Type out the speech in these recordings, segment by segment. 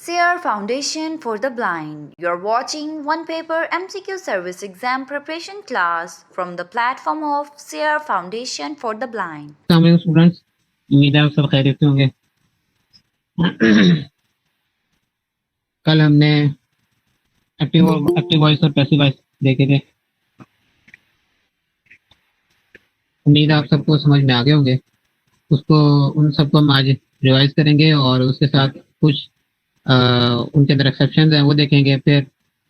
SEER Foundation for the Blind. You're watching one paper MCQ service exam preparation class from the platform of SEER Foundation for the Blind. अस्सलाम students, उम्मीद है आप सब खैरियत से होंगे। कल हमने एक्टिव वॉइस और पैसिव वॉइस देखे थे। उम्मीद है आप सबको समझ में आ गए होंगे। उन सबको हम आज रिवाइज करेंगे और उसके साथ कुछ उनके अंदर एक्सेप्शंस हैं वो देखेंगे। फिर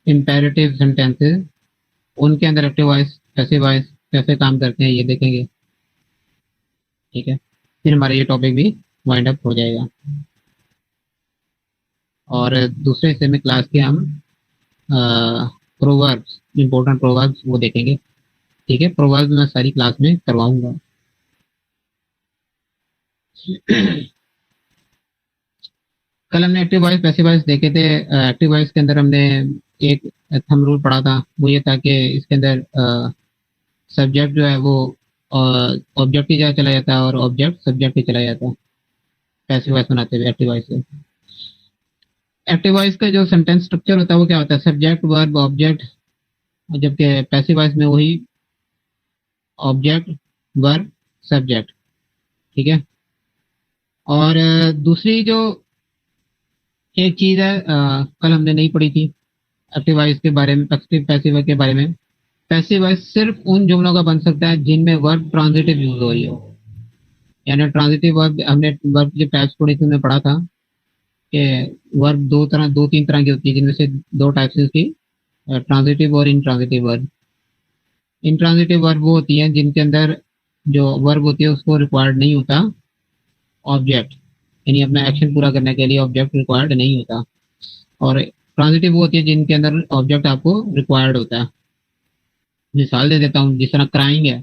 इम्पेरेटिव सेंटेंसेस, उनके अंदर एक्टिव वॉइस पैसिव वॉइस कैसे काम करते हैं ये देखेंगे। ठीक है, फिर हमारा ये टॉपिक भी वाइंड अप हो जाएगा और दूसरे हिस्से में क्लास के हम प्रोवर्ब्स, इम्पोर्टेंट प्रोवर्ब्स वो देखेंगे। ठीक है, प्रोवर्ब्स मैं सारी क्लास में करवाऊंगा। कल हमने एक्टिव वॉइस पैसिव वॉइस देखे थे। एक्टिव वॉइस के अंदर हमने एक थंब रूल पढ़ा था, वो ये था कि इसके अंदर सब्जेक्ट जो है वो ऑब्जेक्ट की जगह चला जाता है और ऑब्जेक्ट सब्जेक्ट पे चला जाता है पैसिव वॉइस बनाते हुए एक्टिव वॉइस से। एक्टिव वॉइस का जो सेंटेंस स्ट्रक्चर होता है वो क्या होता है? Subject, verb, object. जबकि पैसिव वॉइस में वही ऑब्जेक्ट, वर्ब, सब्जेक्ट। ठीक है, और दूसरी जो एक चीज है कल हमने नहीं पढ़ी थी एक्टिव वॉइस के बारे में, एक्टिव पैसिव के बारे में। पैसिव वॉइस सिर्फ उन जुमलों का बन सकता है जिनमें वर्ब ट्रांजिटिव यूज हो रही हो। यानी ट्रांजिटिव वर्ब, हमने वर्ब की टाइप्स पढ़ी थी, हमने पढ़ा था कि वर्ब दो तीन तरह की होती है, जिनमें से दो टाइप्स की ट्रांजिटिव और इनट्रांजिटिव वर्ब। इनट्रांजिटिव वर्ब वो होती है जिनके अंदर जो वर्ब होती है उसको रिक्वायर्ड नहीं होता ऑब्जेक्ट, यानी अपना एक्शन पूरा करने के लिए ऑब्जेक्ट रिक्वायर्ड नहीं होता। और ट्रांजिटिव वो होती है जिनके अंदर ऑब्जेक्ट आपको रिक्वायर्ड होता है। मिसाल दे देता हूँ, जिस तरह क्राइंग है,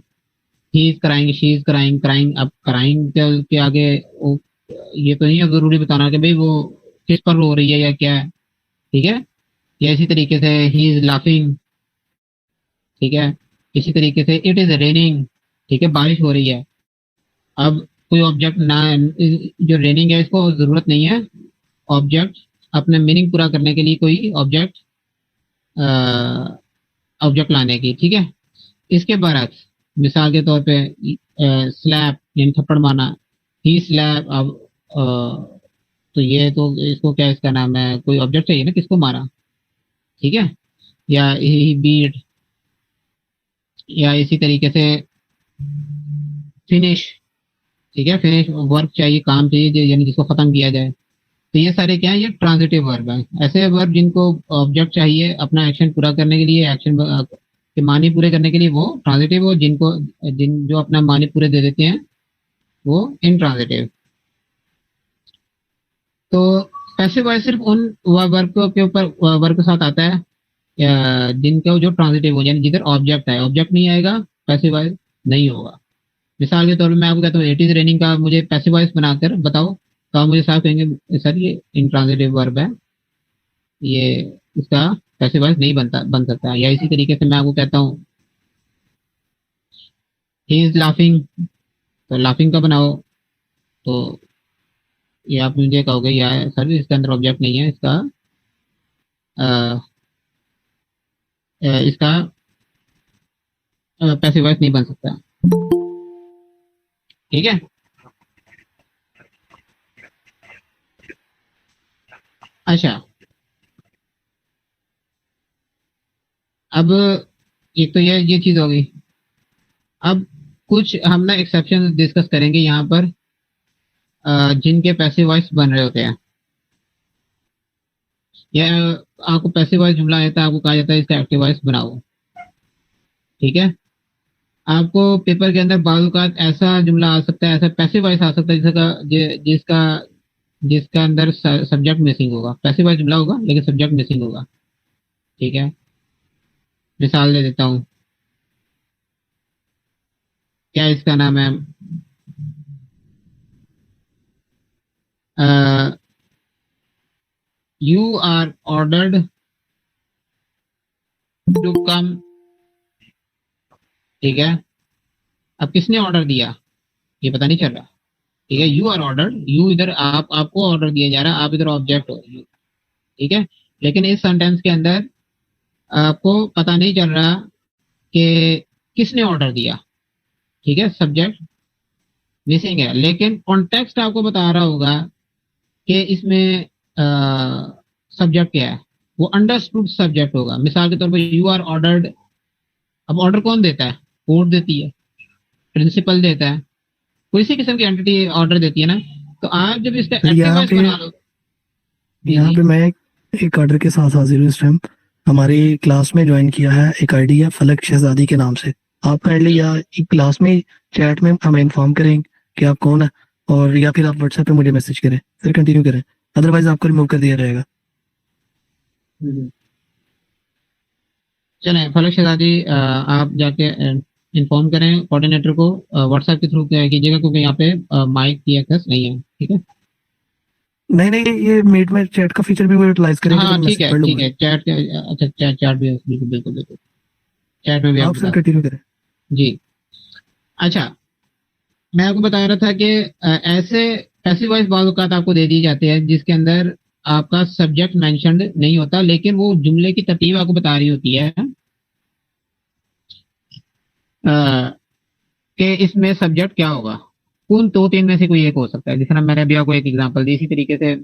he is crying, she is crying. Crying, अब क्राइंग के आगे ये तो नहीं है जरूरी बताना कि भाई वो किस पर रो रही है या क्या है। ठीक है, या इसी तरीके से ही इज लाफिंग। ठीक है, इसी तरीके से इट इज रेनिंग। ठीक है, बारिश हो रही है। अब कोई ऑब्जेक्ट ना, जो रेनिंग है इसको जरूरत नहीं है ऑब्जेक्ट अपने मीनिंग पूरा करने के लिए कोई ऑब्जेक्ट लाने की। ठीक है, इसके बरक्स मिसाल के तौर पे स्लैप यानी थप्पड़ मारना, ही स्लैप। अब तो ये तो इसको क्या इसका नाम है, कोई ऑब्जेक्ट चाहिए ना किसको मारा। ठीक है, या ही बीट, या इसी तरीके से फिनिश। ठीक है, फिनिश वर्क चाहिए, काम चाहिए यानी जिसको खत्म किया जाए। तो ये सारे क्या है, ये ट्रांजिटिव वर्ब है। ऐसे वर्ब जिनको ऑब्जेक्ट चाहिए अपना एक्शन पूरा करने के लिए, एक्शन के मानी पूरे करने के लिए, वो ट्रांजिटिव। हो जिन जो अपना मानी पूरे दे देते हैं वो इनट्रांजिटिव। तो पैसिव वॉइस सिर्फ उन वर्ब के ऊपर वर्ब के साथ आता है जिनका जो ट्रांजिटिव हो, यानी जिधर ऑब्जेक्ट है। ऑब्जेक्ट नहीं आएगा पैसिव वॉइस नहीं होगा। मिसाल के तौर पर मैं आपको कहता हूँ इट इज रेनिंग का मुझे पैसिव वॉइस बनाकर बताओ, तो आप मुझे साफ कहेंगे सर ये इंट्रांजिटिव वर्ब है, ये इसका पैसिव वॉइस नहीं बन सकता। या इसी तरीके से मैं आपको कहता हूँ ही इज लाफिंग, तो लाफिंग का बनाओ, तो ये आप मुझे कहोगे यार सर इसके अंदर ऑब्जेक्ट नहीं है, इसका पैसिव वॉइस नहीं बन सकता। ठीक है, अच्छा। अब एक तो ये चीज हो गई। अब कुछ हम ना एक्सेप्शन डिस्कस करेंगे यहाँ पर जिनके पैसिव वॉइस बन रहे होते हैं, या आपको पैसिव वॉइस जुमला आता है, आपको कहा जाता है इसका एक्टिव वॉइस बनाओ। ठीक है, आपको पेपर के अंदर बाजू का ऐसा जुमला आ सकता है, ऐसा पैसिव वॉइस आ सकता है जिसका जिसका अंदर सब्जेक्ट मिसिंग होगा। पैसिव वॉइस जुमला होगा लेकिन सब्जेक्ट मिसिंग होगा। ठीक है, मिसाल दे देता हूँ, क्या इसका नाम है, you are ordered to come. ठीक है, अब किसने ऑर्डर दिया ये पता नहीं चल रहा। ठीक है, यू आर ऑर्डर्ड, यू इधर आपको ऑर्डर दिया जा रहा है, आप इधर ऑब्जेक्ट हो। ठीक है, लेकिन इस सेंटेंस के अंदर आपको पता नहीं चल रहा कि किसने ऑर्डर दिया, ठीक है, सब्जेक्ट मिसिंग है, लेकिन कॉन्टेक्स्ट आपको बता रहा होगा कि इसमें सब्जेक्ट क्या है, वो अंडरस्टूड सब्जेक्ट होगा। मिसाल के तौर पर यू आर ऑर्डर्ड, अब ऑर्डर कौन देता है, कोर्ट देती है, प्रिंसिपल देता है, कोई सी किस्म की एंटिटी ऑर्डर देती है ना। तो आप जब इसका सर एक्टिव वॉइस बना लो, जी यहाँ जी, पे मैं एक ऑर्डर के साथ हाजिर हूँ इस टाइम। हमारी क्लास में ज्वाइन किया है एक आईडी है फलक शहजादी के नाम से। आप काइंडली या एक क्लास में चैट में हमें इन्फॉर्म करें कि आप कौन है, और या फिर आप व्हाट्सएप पे मुझे मैसेज करें, फिर कंटिन्यू करें, अदरवाइज आपको रिमूव कर दिया जाएगा। चलें फलक शहजादी, आप जाके इन्फॉर्म करें कोऑर्डिनेटर को, व्हाट्सएप के थ्रू कीजिएगा, क्योंकि यहाँ पे माइक की एक्सेस नहीं है, ठीक है। नहीं नहीं, ये मीट में चैट का फीचर भी वो यूटिलाइज करेंगे तो हाँ मैं ठीक मैसेज है पढ़ ठीक लूंगा। है, चैट के, अच्छा चैट चैट भी है, बिल्कुल बिल्कुल बिल्कुल, चैट में भी आप आप सर बता, कंटिन्यू करें। जी। अच्छा, मैं आपको बता रहा था कि ऐसे पैसिव वॉइस बाज़ औक़ात आपको दे दी जाती है जिसके अंदर आपका सब्जेक्ट मेंशन्ड नहीं होता, लेकिन वो जुमले की तरतीब आपको बता रही होती है कि इसमें सब्जेक्ट क्या होगा। उन दो तीन में से कोई एक हो सकता है, जिस तरह मैंने अभी आपको एक एग्जांपल दी, इसी तरीके से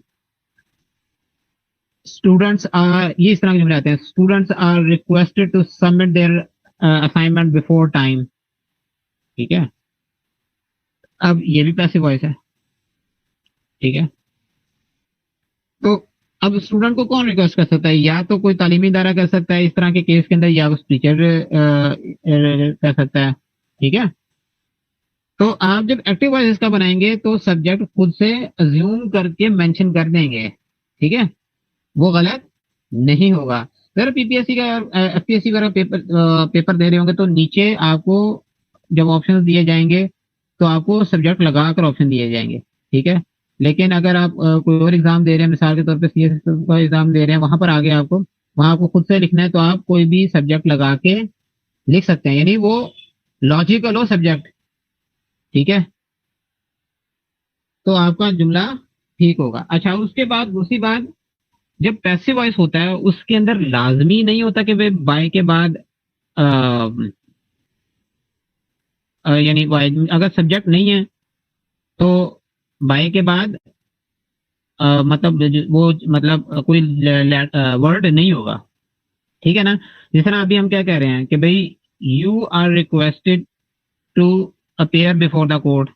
स्टूडेंट्स आर, ये इस तरह के जुमले आते हैं, students are requested to submit their assignment before time, ठीक है। अब ये भी पैसिव वॉइस है, ठीक है। तो अब स्टूडेंट को कौन रिक्वेस्ट कर सकता है, या तो कोई तालीमी इदारा कर सकता है इस तरह के केस के अंदर, या उस टीचर कर सकता है, ठीक है। तो आप जब एक्टिव वॉइस इसका बनाएंगे तो सब्जेक्ट खुद से अज्यूम करके मेंशन कर देंगे, ठीक है, वो गलत नहीं होगा। अगर पीपीएससी का एफपीएससी वगैरह पेपर दे रहे होंगे तो नीचे आपको जब ऑप्शंस दिए जाएंगे तो आपको सब्जेक्ट लगाकर ऑप्शन दिए जाएंगे, ठीक है। लेकिन अगर आप कोई और एग्जाम दे रहे हैं, मिसाल के तौर पे सीएस का एग्जाम दे रहे हैं, वहां पर आगे आपको, वहां आपको खुद से लिखना है, तो आप कोई भी सब्जेक्ट लगा के लिख सकते हैं, यानी वो लॉजिकल हो सब्जेक्ट, ठीक है, तो आपका जुमला ठीक होगा। अच्छा, उसके बाद दूसरी बात, जब पैसिव वॉइस होता है उसके अंदर लाजमी नहीं होता कि वे बाय के बाद यानी अगर सब्जेक्ट नहीं है तो बाय के बाद मतलब वो मतलब कोई वर्ड नहीं होगा, ठीक है ना। जिस तरह अभी हम क्या कह रहे हैं कि भाई you are requested to appear before the court,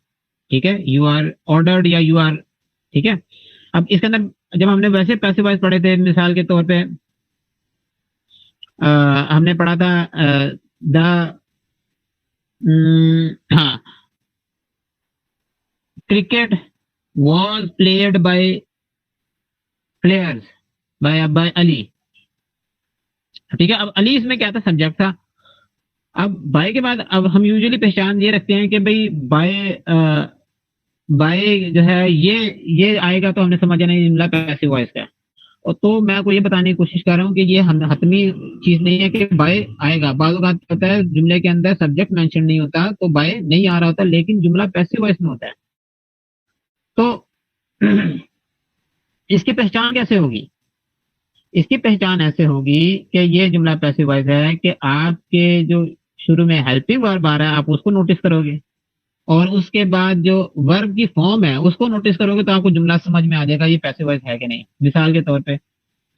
ठीक है, यू आर ऑर्डर्ड या यू आर, ठीक है। अब इसके अंदर जब हमने वैसे पैसिव वॉइस पढ़े थे, मिसाल के तौर पे हमने पढ़ा था द हाँ, cricket was played by players by Ali, ठीक है। अब अली इसमें क्या था, सब्जेक्ट था। अब बाय के बाद अब हम यूजुअली पहचान ये रखते हैं कि भाई बाय जो है ये आएगा तो हमने समझा नहीं जुमला पैसिव वॉइस का है। और तो मैं आपको ये बताने की कोशिश कर रहा हूँ कि ये हम हतमी चीज नहीं है कि बाय आएगा। बाज़ औक़ात होता है जुमले के अंदर सब्जेक्ट मेंशन नहीं होता तो बाय नहीं आ रहा होता, लेकिन जुमला पैसिव वॉइस में होता है। तो इसकी पहचान कैसे होगी, इसकी पहचान ऐसे होगी कि ये जुमला पैसिव वॉइस है कि आपके जो शुरू में हेल्पिंग वर्ब आ रहा है आप उसको नोटिस करोगे, और उसके बाद जो वर्ब की फॉर्म है उसको नोटिस करोगे, तो आपको जुमला समझ में आ जाएगा ये पैसिव वॉइस है कि नहीं। मिसाल के तौर पे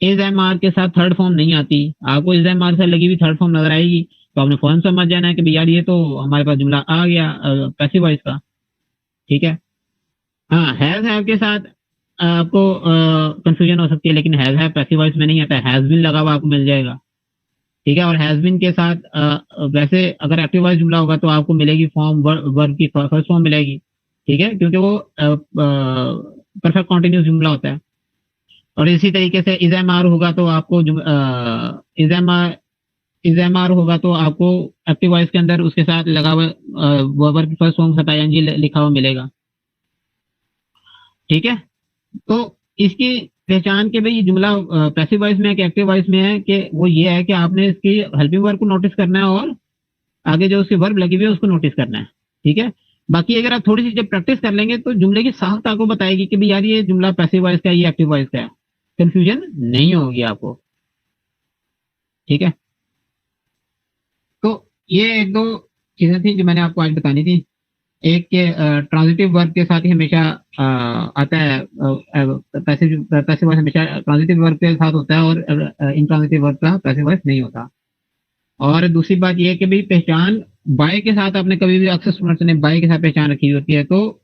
इज एम आर के साथ थर्ड फॉर्म नहीं आती, आपको इज एम आर से लगी हुई थर्ड फॉर्म नजर आएगी, तो आपने फौरन समझ जाना है कि भाई यार ये तो हमारे पास जुमला आ गया पैसिव वॉइस का, ठीक है। हाँ, हैव के साथ आपको कंफ्यूजन हो सकती है, लेकिन हैव पैसिव वॉइस में नहीं आता, हैज बीन लगा हुआ आपको मिल जाएगा, ठीक है। और हैज बीन के साथ वैसे अगर एक्टिव वॉइस जुमला होगा तो आपको मिलेगी फॉर्म, वर्ब की फर्स्ट फॉर्म मिलेगी, ठीक है, क्योंकि वो परफेक्ट कॉन्टिन्यूस जुमला होता है। और इसी तरीके से इज एम आर होगा तो आपको इज एम आर होगा तो आपको एक्टिव वॉइस के अंदर उसके साथ लगा हुआ वर्ब की फर्स्ट फॉर्म ing लिखा हुआ मिलेगा, ठीक है। तो इसकी पहचान के भाई ये जुमला पैसिव वॉइस में है कि एक्टिव वॉइस में है, कि वो ये है कि आपने इसकी हेल्पिंग वर्ब को नोटिस करना है और आगे जो उसकी वर्ब लगी हुई है उसको नोटिस करना है, ठीक है। बाकी अगर आप थोड़ी सी जब प्रैक्टिस कर लेंगे तो जुमले की साख्त आपको बताएगी कि भाई यार ये जुमला पैसिव वॉइस का है, ये एक्टिव वॉइस का है, कंफ्यूजन नहीं होगी आपको। ठीक है, तो ये एक दो चीजें थी जो मैंने आपको आज बतानी थी। एक के ट्रांजिटिव वर्ब के साथ ही हमेशा आता है, पैसिव पैसिव वॉइस हमेशा ट्रांजिटिव वर्ब के साथ होता है और इंट्रांजिटिव वर्ब का पैसिव वॉइस नहीं होता। और दूसरी बात ये है कि भाई पहचान बाय के साथ आपने कभी भी अक्सर स्टूडेंट्स ने बाय के साथ पहचान रखी होती है, तो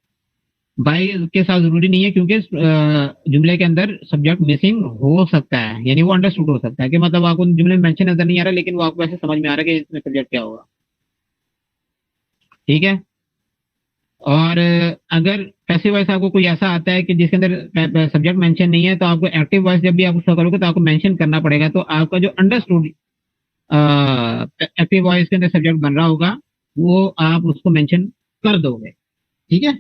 बाय के साथ जरूरी नहीं है, क्योंकि जुमले के अंदर सब्जेक्ट मिसिंग हो सकता है, यानी वो अंडरस्टूड हो सकता है कि मतलब आपको जुमले में मेंशन नजर नहीं आ रहा, लेकिन वो आपको ऐसे समझ में आ रहा है कि इसमें सब्जेक्ट क्या होगा। ठीक है, और अगर पैसिव वॉइस आपको कोई ऐसा आता है कि जिसके अंदर सब्जेक्ट मेंशन नहीं है, तो आपको एक्टिव वॉइस जब भी आप उसका करोगे तो आपको मेंशन करना पड़ेगा, तो आपका जो अंडरस्टूड एक्टिव वॉइस के अंदर सब्जेक्ट बन रहा होगा वो आप उसको मेंशन कर दोगे। ठीक है,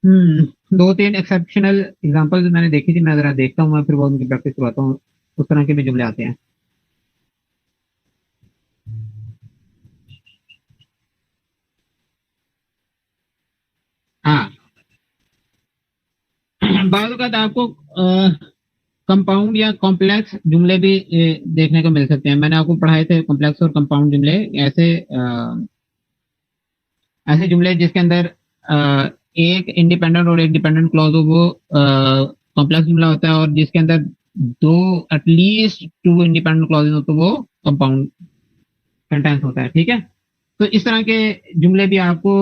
दो तीन एक्सेप्शनल एग्जांपल्स मैंने देखी थी, मैं जरा देखता हूँ, मैं फिर बहुत उनकी प्रैक्टिस करवाता हूँ। उस तरह के भी जुमले आते हैं। हाँ, बाद वक़्त आपको कंपाउंड या कॉम्प्लेक्स जुमले भी देखने को मिल सकते हैं। मैंने आपको पढ़ाए थे कॉम्प्लेक्स और कंपाउंड जुमले। ऐसे ऐसे जुमले जिसके अंदर एक इंडिपेंडेंट और एक डिपेंडेंट क्लॉज हो, वो कॉम्प्लेक्स जुमला होता है, और जिसके अंदर दो एटलीस्ट टू इंडिपेंडेंट क्लॉज हो तो वो कंपाउंड सेंटेंस होता है। ठीक है, तो इस तरह के जुमले भी आपको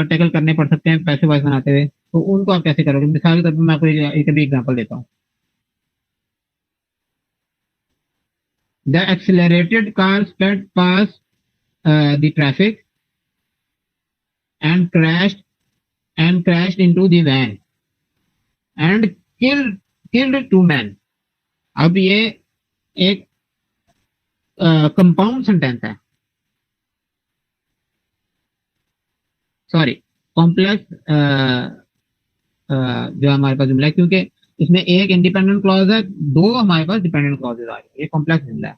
टैकल करने पड़ सकते हैं पैसिव वॉइस बनाते हुए। तो उनको आप कैसे करोगे? मिसाल के तौर पर मैं आपको एक भी एग्जांपल देता हूँ। The accelerated car sped past the traffic and crashed into the van and killed two men। अब ये एक कंपाउंड सेंटेंस है, सॉरी कॉम्प्लेक्स जो हमारे पास जुमला है, क्योंकि इसमें एक इंडिपेंडेंट क्लॉज है, दो हमारे पास डिपेंडेंट क्लॉजेज आ रही है, ये कॉम्प्लेक्स जुमला है।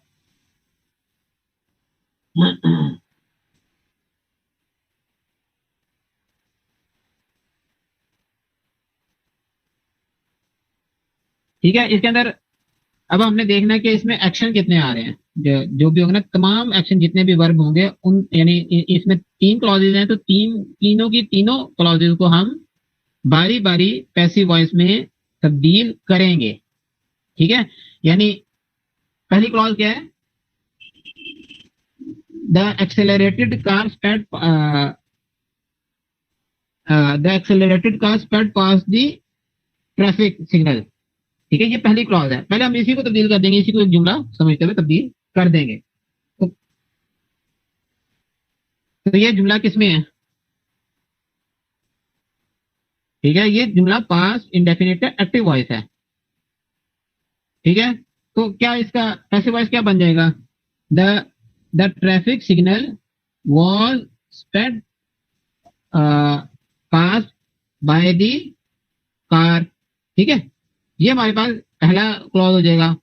ठीक है, इसके अंदर अब हमने देखना है कि इसमें एक्शन कितने आ रहे हैं। जो भी होगा ना, तमाम एक्शन जितने भी वर्ब होंगे उन, यानी इसमें तीन क्लॉजेज हैं, तो तीनों की तीनों क्लॉजेज को हम बारी बारी पैसिव वॉइस में तब्दील करेंगे। ठीक है, यानी पहली क्लॉज क्या है? The accelerated car sped past the traffic signal. ठीक है, ये पहली क्लॉज है। पहले हम इसी को तब्दील कर देंगे, इसी को एक जुमला समझते हुए तब्दील कर देंगे। तो ये जुमला किसमें है? ठीक है, ये जुमला पास्ट इंडेफिनिट का एक्टिव वॉइस है। ठीक है, तो क्या इसका पैसिव वॉइस क्या बन जाएगा? The the traffic signal was sped past by the car. ठीक है, ये हमारे पास पहला क्लॉज हो जाएगा।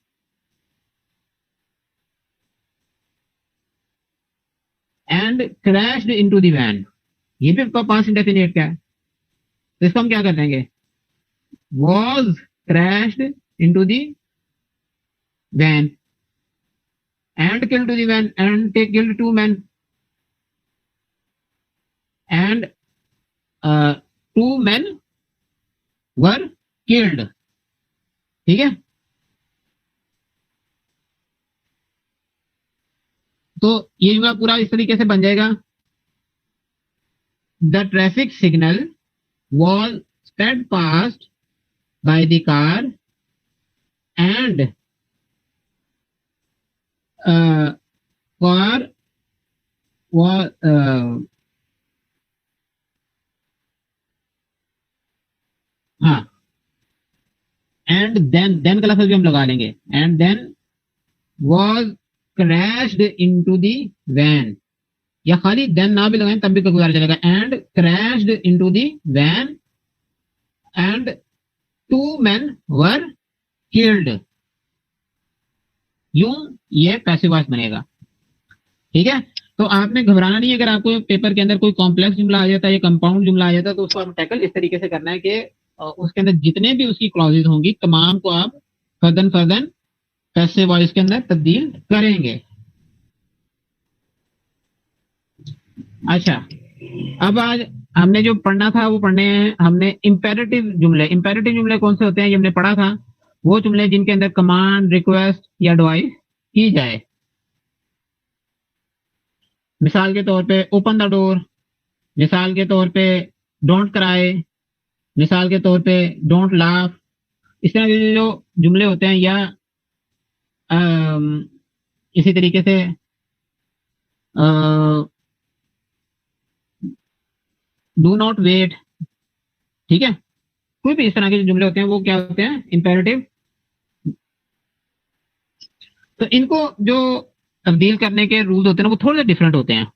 And crashed into the van, ये भी पास्ट इंडेफिनिट का है, तो इसको हम क्या कर देंगे? Was crashed into the van and killed the man and they killed two men and two men were killed। ठीक है, तो ये जुमला पूरा इस तरीके से बन जाएगा। The traffic signal was sped past by the car and car was हाँ, एंड देन का लफ्ज भी हम लगा लेंगे। And then was crashed into the van, या खाली देन ना भी लगाएं तब भी गुजारा चलेगा। And crashed into the van and two men were killed। यूं ये पैसिव वॉइस बनेगा। ठीक है। तो आपने घबराना नहीं है, अगर आपको पेपर के अंदर कोई कॉम्प्लेक्स जुमला आ जाता है या कंपाउंड जुमला आ जाता है तो उसको आप टैकल इस तरीके से करना है कि उसके अंदर जितने भी उसकी क्लॉजेज होंगी तमाम को आप फर्दन फर्दन पैसिव वॉइस के अंदर तब्दील करेंगे। अच्छा, अब आज हमने जो पढ़ना था वो पढ़ने हैं हमने इंपेरेटिव जुमले। इंपेरेटिव जुमले कौन से होते हैं ये हमने पढ़ा था, वो जुमले जिनके अंदर कमांड, रिक्वेस्ट या एडवाइस की जाए। मिसाल के तौर पे ओपन द डोर, मिसाल के तौर पे डोंट क्राई, मिसाल के तौर पे डोंट लाफ। इस तरह के जो जुमले होते हैं, या इसी तरीके से डू नॉट वेट, ठीक है। कोई भी इस तरह के जो जुमले होते हैं वो क्या होते हैं, इंपेरेटिव। तो इनको जो तब्दील करने के रूल होते हैं वो थोड़े डिफरेंट होते हैं।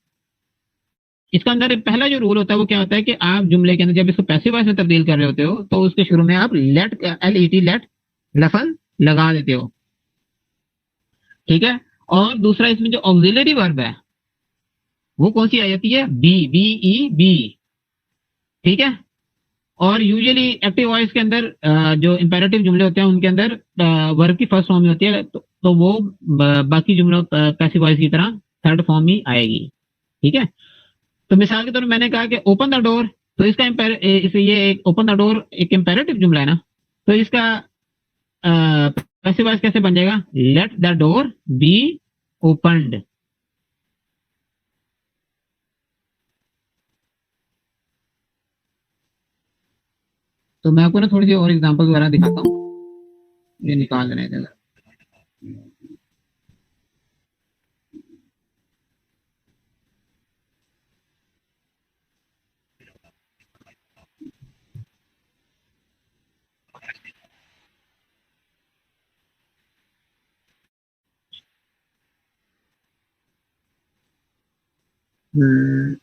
इसका अंदर पहला जो रूल होता है वो क्या होता है कि आप जुमले के अंदर जब इसको पैसिव वॉइस में तब्दील कर रहे होते हो तो उसके शुरू में आप लेट, LET, लेट लफज लगा देते हो, ठीक है। और दूसरा इसमें जो ऑक्सिलरी वर्ब है वो कौन सी आ जाती है, बी, ठीक है। और यूजुअली एक्टिव वॉइस के अंदर जो इंपेरेटिव जुमले होते हैं उनके अंदर वर्ब की फर्स्ट फॉर्म ही होती है, तो वो बाकी जुमलों पैसिव वॉइस की तरह थर्ड फॉर्म ही आएगी, ठीक है। तो मिसाल के तौर पर मैंने कहा कि ओपन द डोर, तो इसका ये एक ओपन द डोर एक इंपेरेटिव जुमला है ना, तो इसका पैसिव वॉइस कैसे बन जाएगा, late the door B opened. तो मैं आपको ना थोड़ी सी और एग्जांपल वगैरह दिखाता हूँ, ये निकाल रहे थे। हम्म,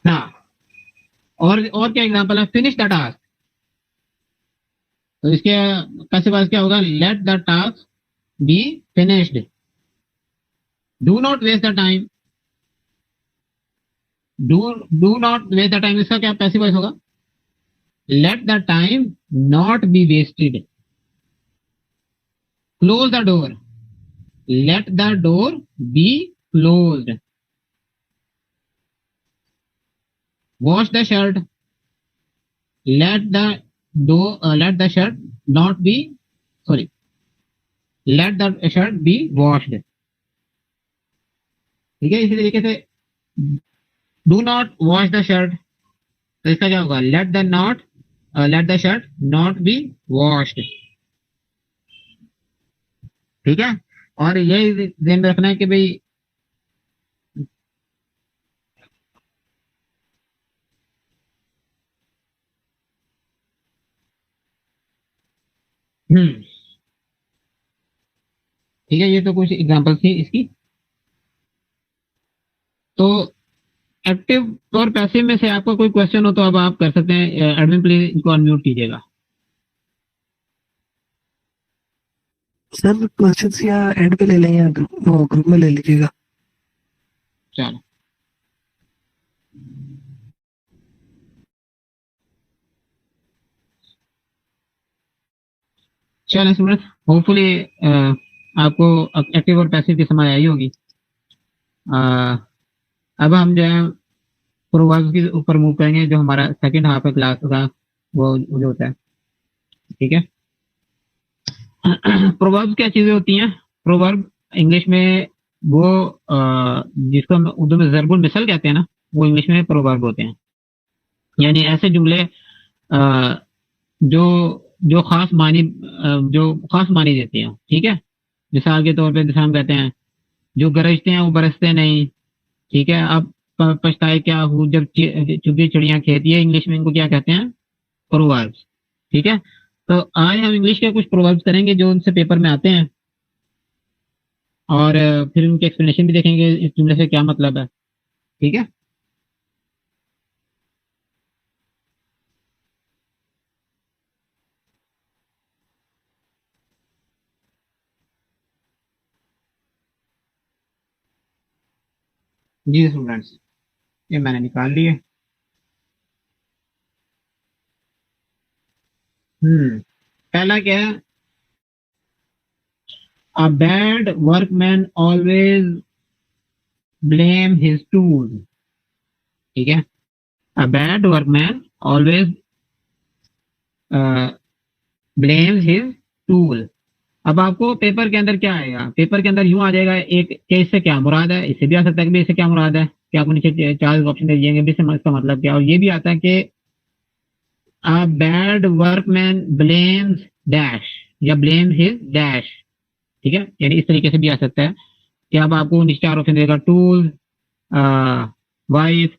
हाँ, और क्या एग्जांपल है, फिनिश द टास्क। तो इसके पैसिव वॉइस क्या होगा, let the task be finished. Do not waste the time, do do not waste the time, इसका क्या पैसिव वॉइस होगा, let the time not be wasted. Close the door, let the door be closed. Wash the shirt, let the shirt not be, sorry, let the shirt be washed, ठीक है। इसी तरीके से do not wash the shirt, तो इसका क्या होगा, let the shirt not B washed, ठीक है। और ये ध्यान में रखना है कि भाई हम्म, ठीक है, ये तो कुछ एग्जांपल थी इसकी। तो एक्टिव और पैसिव में से आपका कोई क्वेश्चन हो तो अब आप कर सकते हैं, एडमिन प्लीज इनको अनम्यूट कीजिएगा। सर क्वेश्चंस या एंड पे ले लें या ग्रुप में ले लीजिएगा। चलो, चलो स्टूडेंट, होपफुली आपको एक्टिव और पैसिव की समझ आई होगी। अब हम जो है प्रोवर्ब्स के ऊपर मूव करेंगे, जो हमारा सेकंड हाफ है क्लास का, वो जो होता है, ठीक है। प्रोवर्ब्स क्या चीजें होती हैं, प्रोवर्ब इंग्लिश में वो जिसको हम उर्दू में ज़रबुल मिसल कहते हैं ना, वो इंग्लिश में प्रोवर्ब होते हैं। यानी ऐसे जुमले जो जो खास मानी जो खास मानी देती हैं, ठीक है। मिसाल के तौर पे जैसे हम कहते हैं, जो गरजते हैं वो बरसते नहीं, ठीक है। अब पछताए क्या हूँ जब चुगी चिड़िया खेती है, इंग्लिश में इनको क्या कहते हैं, प्रोवर्ब्स, ठीक है। तो आज हम इंग्लिश के कुछ प्रोवर्ब्स करेंगे जो उनसे पेपर में आते हैं, और फिर उनके एक्सप्लेनेशन भी देखेंगे इस जुमले से क्या मतलब है, ठीक है। जी स्टूडेंट्स, ये मैंने निकाल लिए। पहला क्या है? A bad workman always blame his tool. ठीक है, a bad workman always blame his tool. अब आपको पेपर के अंदर क्या आएगा? पेपर के अंदर यूं आ जाएगा एक कि इससे क्या मुराद है, इससे भी आ सकता है कि इससे क्या मुराद है, कि आपको नीचे चार ऑप्शन दे दिएंगे भी इसका मतलब क्या, और ये भी आता है कि a bad workman blames dash या ब्लेम हिज डैश। ठीक है, यानी इस तरीके से भी आ सकता है कि अब आपको नीचे चार ऑप्शन देगा, टूल, वाइफ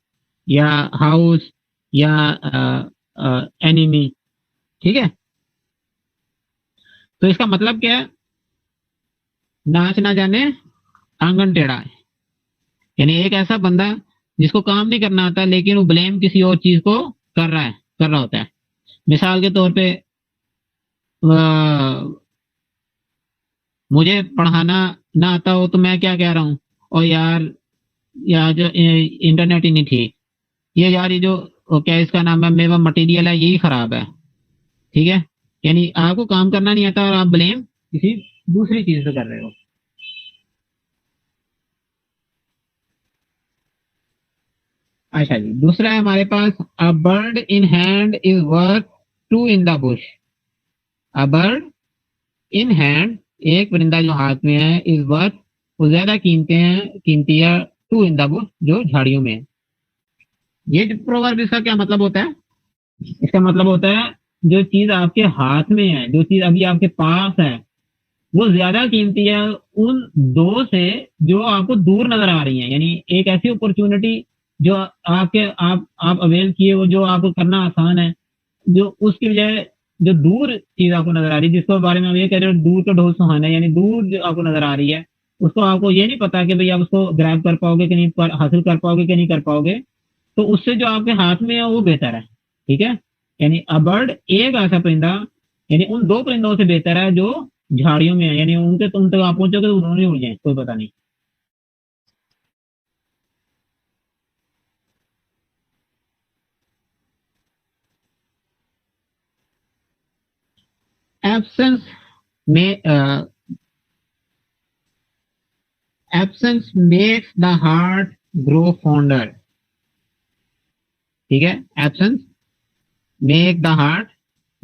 या हाउस या एनिमी। ठीक है, तो इसका मतलब क्या है? नाच ना जाने आंगन टेढ़ा है, यानी एक ऐसा बंदा जिसको काम नहीं करना आता लेकिन वो ब्लेम किसी और चीज को कर रहा होता है। मिसाल के तौर पे मुझे पढ़ाना ना आता हो तो मैं क्या कह रहा हूँ, और यार जो इंटरनेट ही नहीं ठीक, ये यार ये जो क्या इसका नाम है, मेरा मटेरियल है यही खराब है। ठीक है, यानी आपको काम करना नहीं आता और आप ब्लेम किसी दूसरी चीज से कर रहे हो। अच्छा जी, दूसरा है हमारे पास, a bird in hand is worth two in the bush. A bird in hand, एक परिंदा जो हाथ में है, इज वर्थ, वो ज्यादा कीमती है, टू इन द बुश, जो झाड़ियों में है। ये जो प्रोवर्ब, इसका क्या मतलब होता है? इसका मतलब होता है जो चीज आपके हाथ में है, जो चीज अभी आपके पास है, वो ज्यादा कीमती है उन दो से जो आपको दूर नजर आ रही है। यानी एक ऐसी अपॉर्चुनिटी जो आप अवेल किए, वो जो आपको करना आसान है, जो उसकी बजाय जो दूर चीज आपको नजर आ रही है, जिसके बारे में हम ये कह रहे हो दूर का ढोल सुहाना है, यानी दूर जो आपको नजर आ रही है, उसको आपको ये नहीं पता कि भाई आप उसको ग्रैब कर पाओगे कि नहीं, हासिल कर पाओगे कि नहीं कर पाओगे, तो उससे जो आपके हाथ में है वो बेहतर है। ठीक है, यानी अ बर्ड, एक ऐसा परिंदा, यानी उन दो परिंदों से बेहतर है जो झाड़ियों में है, यानी उनके तुम तक आप पहुंचोगे तो उन्होंने उड़ जाए, कोई पता नहीं। एब्सेंस में absence makes the heart grow fonder. ठीक है, absence make the heart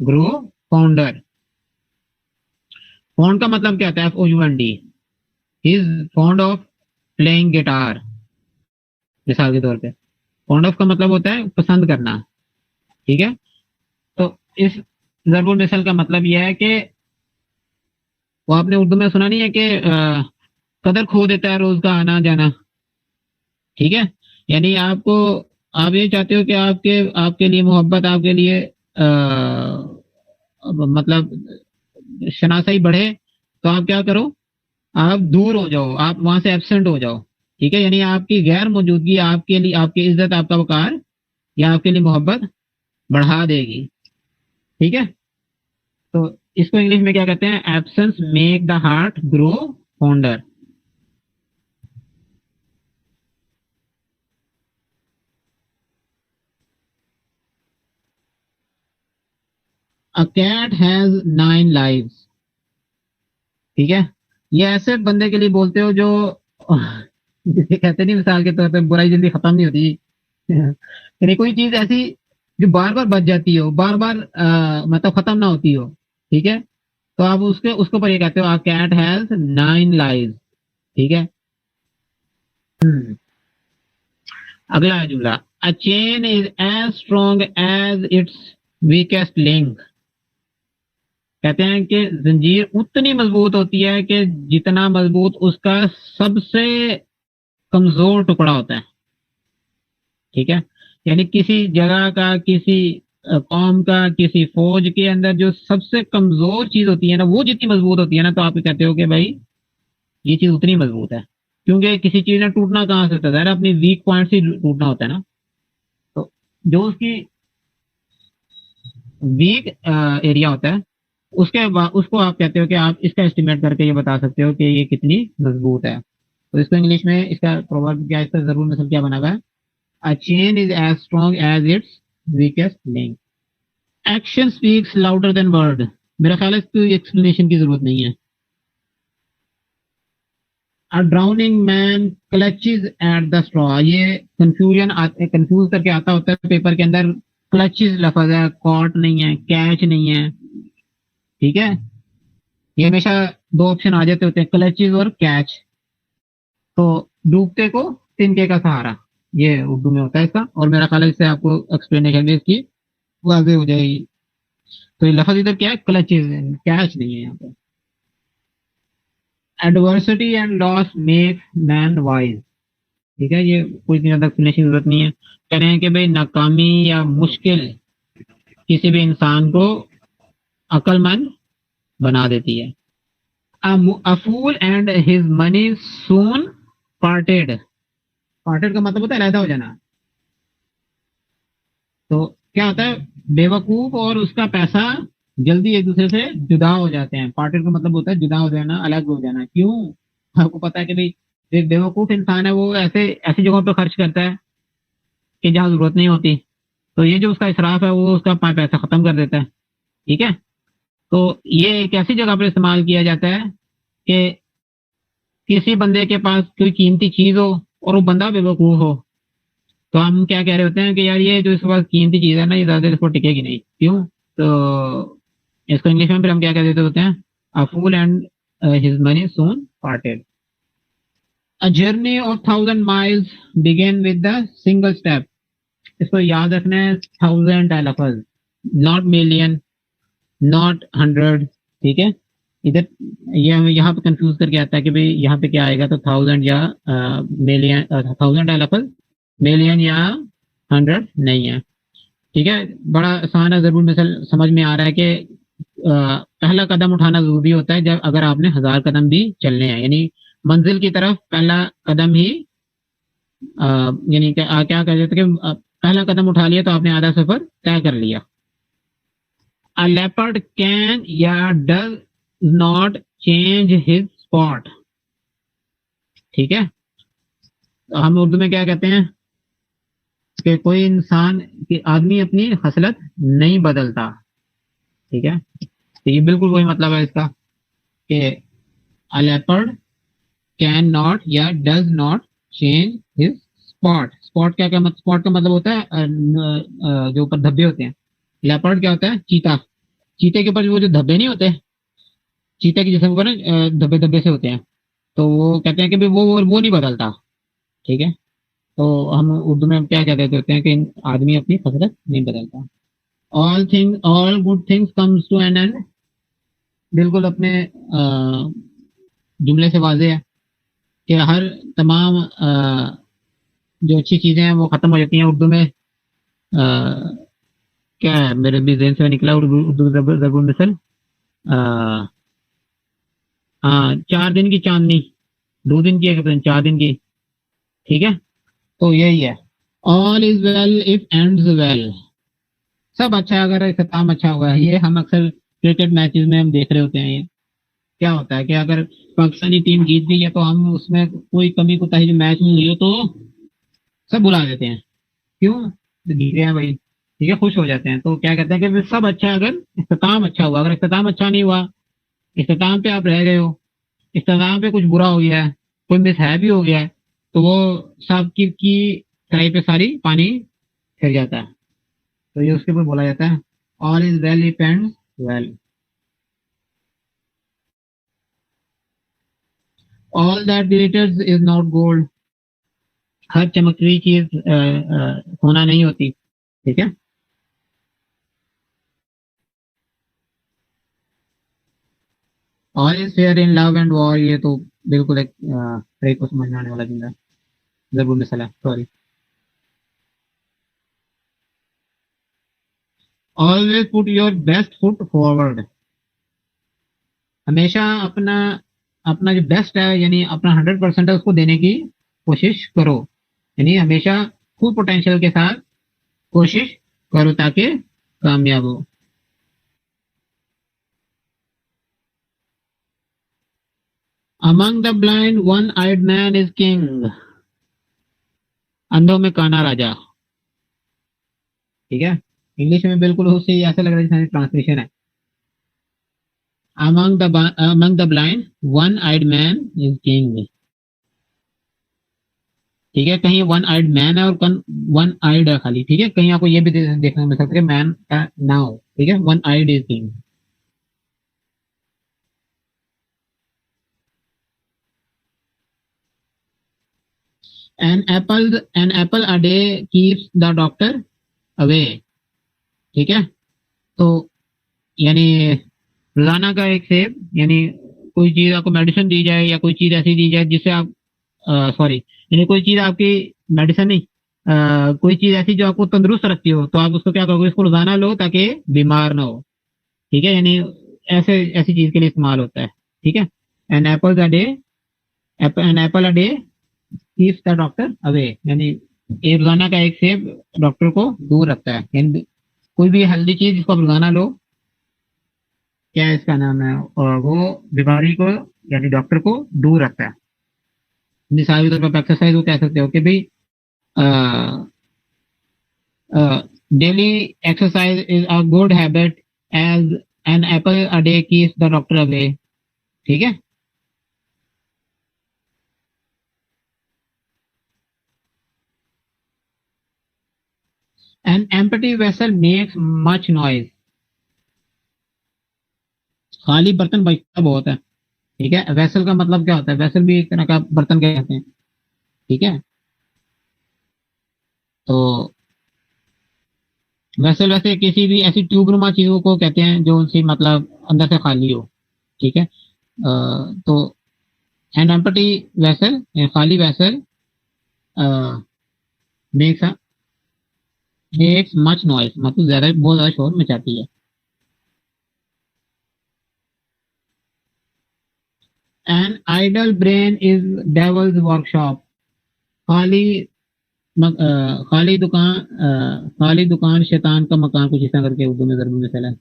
grow fonder. Fond का मतलब क्या होता है? FOUND, is fond of playing guitar. मिसाल के तौर पे फॉन्ड ऑफ का मतलब होता है पसंद करना। ठीक है, तो इस जरूर मिसल का मतलब यह है कि वो आपने उर्दू में सुना नहीं है कि कदर खो देता है रोज का आना जाना। ठीक है, यानी आप ये चाहते हो कि आपके आपके लिए मोहब्बत, आपके लिए मतलब शनासाई बढ़े, तो आप क्या करो, आप दूर हो जाओ, आप वहां से एब्सेंट हो जाओ। ठीक है, यानी आपकी गैर मौजूदगी आपके लिए आपकी इज्जत, आपका वकार या आपके लिए मोहब्बत बढ़ा देगी। ठीक है, तो इसको इंग्लिश में क्या कहते हैं? Absence make the heart grow fonder. A cat has 9 lives। ठीक है, ये ऐसे बंदे के लिए बोलते हो जो जिसे कहते नहीं, मिसाल के तौर पे बुराई जल्दी खत्म नहीं होती। यानी कोई चीज ऐसी जो बार बार बच जाती हो, बार बार मतलब खत्म ना होती हो। ठीक है, तो आप उसको पर ये कहते हो, अ कैट हैज 9 lives। ठीक है। हम्म, अगला है जुमला, a chain is as strong as its weakest link. कहते हैं कि जंजीर उतनी मजबूत होती है कि जितना मजबूत उसका सबसे कमजोर टुकड़ा होता है। ठीक है, यानी किसी जगह का, किसी कौम का, किसी फौज के अंदर जो सबसे कमजोर चीज होती है ना, वो जितनी मजबूत होती है ना, तो आप ये कहते हो कि भाई ये चीज उतनी मजबूत है। क्योंकि किसी चीज ने टूटना कहाँ से होता है? अपनी वीक पॉइंट से टूटना होता है ना। तो जो उसकी वीक एरिया होता है, उसको आप कहते हो कि आप इसका एस्टिमेट करके ये बता सकते हो कि ये कितनी मजबूत है। तो इसको इंग्लिश में इसका प्रोवर्ब क्या, इसका जरूर मतलब क्या बना हुआ है, a chain is as strong as its weakest link. Action speaks louder than word. मेरा ख्याल है इसकी एक्सप्लेनेशन की जरूरत नहीं है। A drowning man clutches at the straw, ये कंफ्यूज करके आता होता है पेपर के अंदर। क्लचेज लफज है, कॉट नहीं है, कैच नहीं है, ठीक है। ये हमेशा दो ऑप्शन आ जाते होते हैं, क्लचेज और कैच। तो डूबते को तिनके का सहारा, ये उर्दू में होता है इसका। और मेरा ख्याल है इससे आपको एक्सप्लेनेशन भी इसकी वाज़ेह हो जाएगी। तो ये लफज इधर क्या है, क्लचेज है, कैच नहीं है यहाँ पे। Adversity and loss make man wise, ठीक है, ये कोई ज्यादा एक्सप्लेनेशन की जरूरत नहीं है। कह रहे हैं कि भाई नाकामी या मुश्किल किसी भी इंसान को अक्लमंद बना देती है। A fool and his money soon parted। Parted का मतलब होता है अलहदा हो जाना। तो क्या होता है, बेवकूफ और उसका पैसा जल्दी एक दूसरे से जुदा हो जाते हैं। पार्टेड का मतलब होता है जुदा हो जाना, अलग हो जाना। क्यों? आपको पता है कि भाई एक बेवकूफ इंसान है, वो ऐसे ऐसी जगहों पर खर्च करता है कि जहाँ जरूरत नहीं होती। तो ये जो उसका इसराफ है वो उसका पैसा खत्म कर देता है, ठीक है। तो ये एक ऐसी जगह पर इस्तेमाल किया जाता है कि किसी बंदे के पास कोई कीमती चीज हो और वो बंदा बेवकूफ हो, तो हम क्या कह रहे होते हैं कि यार ये जो इस पास कीमती चीज है ना, ये ज्यादा देर इसको टिकेगी नहीं। क्यों? तो इसको इंग्लिश में फिर हम क्या कह देते होते हैं, a fool and his money soon parted. A journey of 1000 miles begin with the single step. इसको याद रखना है, 1000 है लफज, नॉट मिलियन, नॉट 100, ठीक है। इधर ये यहाँ पे कंफ्यूज करके आता है कि भाई यहाँ पे क्या आएगा, तो 1000 या मिलियन, 1000 है लफज, मिलियन या 100 नहीं है, ठीक है। बड़ा आसान है, जरूर मिसल समझ में आ रहा है कि पहला कदम उठाना जरूरी होता है जब अगर आपने 1000 कदम भी चलने हैं, यानी मंजिल की तरफ पहला कदम ही यानी क्या कह देते कि पहला कदम उठा लिया तो आपने आधा सफर तय कर लिया। A leopard can या does not change his spot, ठीक है। तो हम उर्दू में क्या कहते हैं कि कोई इंसान कि आदमी अपनी खसलत नहीं बदलता, ठीक है। तो ये बिल्कुल वही मतलब है इसका कि a leopard कैन नॉट या does not change his spot. Spot क्या क्या मतलब, स्पॉट का मतलब होता है जो ऊपर धब्बे होते हैं। लेपर्ड क्या होता है, चीता। चीते के ऊपर वो जो धब्बे नहीं होते, चीते के जिस्म ऊपर धब्बे धब्बे से होते हैं, तो वो कहते हैं कि भाई वो नहीं बदलता, ठीक है। तो हम उर्दू में क्या कह देते होते हैं कि आदमी अपनी फसरत नहीं बदलता। All good things comes to an end, बिल्कुल अपने जुमले से वाजे है कि हर तमाम जो अच्छी चीजें हैं वो खत्म हो जाती हैं। उर्दू में क्या है, मेरे भी ज़हन से निकला, उर्दू ज़बूर मिसल, हाँ, 4 दिन की चांदनी, 2 दिन की, 4 दिन की, ठीक है। तो यही है, all is well if ends well. सब अच्छा है अगर इख्तिताम अच्छा हुआ है। ये हम अक्सर क्रिकेट मैचेस में हम देख रहे होते हैं। ये क्या होता है कि अगर पाकिस्तानी टीम जीत गई है तो हम उसमें कोई कमी कोताही जो मैच में हुई हो तो सब बुला देते हैं। क्यों? तो जीते हैं भाई, ठीक है, खुश हो जाते हैं। तो क्या कहते हैं कि सब अच्छा है अगर इख्तिताम अच्छा हुआ। अगर इख्तिताम अच्छा नहीं हुआ, इख्तिताम पे आप रह गए हो, इख्तिताम पे कुछ बुरा हो गया है, कोई मिसहैप भी हो गया है, तो वो सब की कढ़ाई पे सारी पानी फिर जाता है। तो ये उसके ऊपर बोला जाता है, all is well if ends well. All that glitters is not gold. हर चमकती चीज सोना नहीं होती, ठीक है। All is fair in love and war, ये तो बिल्कुल एक हर एक को समझ में आने वाला जिंदा जरूर मिसला, sorry. Always put your best foot forward. हमेशा अपना अपना जो बेस्ट है, यानी अपना 100% है, उसको देने की कोशिश करो। यानी हमेशा फुल पोटेंशियल के साथ कोशिश करो ताकि कामयाब हो। Among the blind one eyed man is king, अंधों में काना राजा। ठीक है, इंग्लिश में बिल्कुल उससे ऐसा लग रहा है जैसे ट्रांसलेशन है। Among the blind one eyed man is king. ठीक है, कहीं वन आइड मैन है और वन आइड है खाली। ठीक है, कहीं आपको ये भी देखने को मिल सकता है मैन का नाउ। ठीक है, one eyed is king. An apple a day keeps the doctor away. ठीक है, तो यानी रोजाना का एक सेब, यानी कोई चीज आपको मेडिसिन दी जाए या कोई चीज ऐसी दी जाए जिससे आप सॉरी, यानी कोई चीज आपकी मेडिसिन नहीं, कोई चीज ऐसी जो आपको तंदुरुस्त रखती हो, तो आप उसको क्या करोगे, इसको रोजाना लो ताकि बीमार ना हो। ठीक है, यानी ऐसे ऐसी चीज के लिए इस्तेमाल होता है। ठीक है, an apple a day, an apple a day keeps the doctor away, यानी एक रोजाना का एक सेब डॉक्टर को दूर रखता है। यानी कोई भी हेल्दी चीज जिसको आप रोजाना लो, क्या इसका नाम है, और वो बीमारी को यानी डॉक्टर को दूर रखता है। मिसाल के तौर पर एक्सरसाइज को कह सकते हो कि भाई daily exercise is a good habit as an apple a day keeps the doctor away. ठीक है, an empty vessel makes much noise, खाली बर्तन बजता बहुत है। ठीक है, वेसल का मतलब क्या होता है, वेसल भी एक तरह का बर्तन कहते हैं। ठीक है, तो वेसल वैसे किसी भी ऐसी ट्यूबनुमा चीजों को कहते हैं जो उनसे मतलब अंदर से खाली हो। ठीक है, तो एन एम्प्टी वेसल, खाली vessel makes makes much noise, मतलब ज्यादा बहुत ज्यादा शोर मचाती है। An idle brain is devil's workshop, खाली खाली दुकान शैतान का मकान, कुछ इस तरह करके उर्दू में जरूर मिसल है।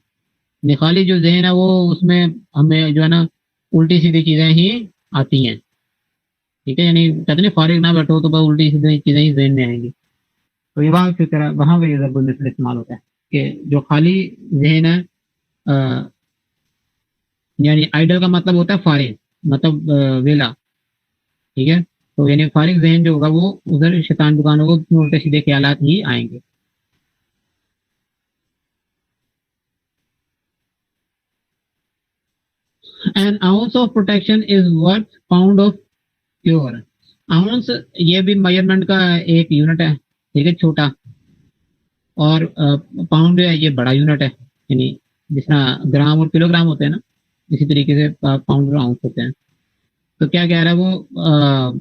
ये खाली जो जहन है वो, उसमें हमें जो है ना उल्टी सीधी चीजें ही आती हैं। ठीक है, यानी कहते नहीं फारिग ना बैठो तो बस उल्टी सीधी चीजें ही जहन में आएंगी। तो ये वहां की तरह वहां पे जरूर मिसल इस्तेमाल होता है कि जो खाली जहन है, अ, यानी आइडल का मतलब होता है फारिग, मतलब वेला। ठीक है, तो यानी फारिग जहन जो होगा वो उधर शैतान दुकानों को उल्टे सीधे ख्यालात ही आएंगे। N ounce of protection is worth pound of cure. Ounce ये भी मेजरमेंट का एक यूनिट है। ठीक है, छोटा, और पाउंड है ये बड़ा यूनिट है, यानी जिस तरह ग्राम और किलोग्राम होते हैं ना, इसी तरीके से पाउंड और आउंस होते हैं। तो क्या कह रहा है वो,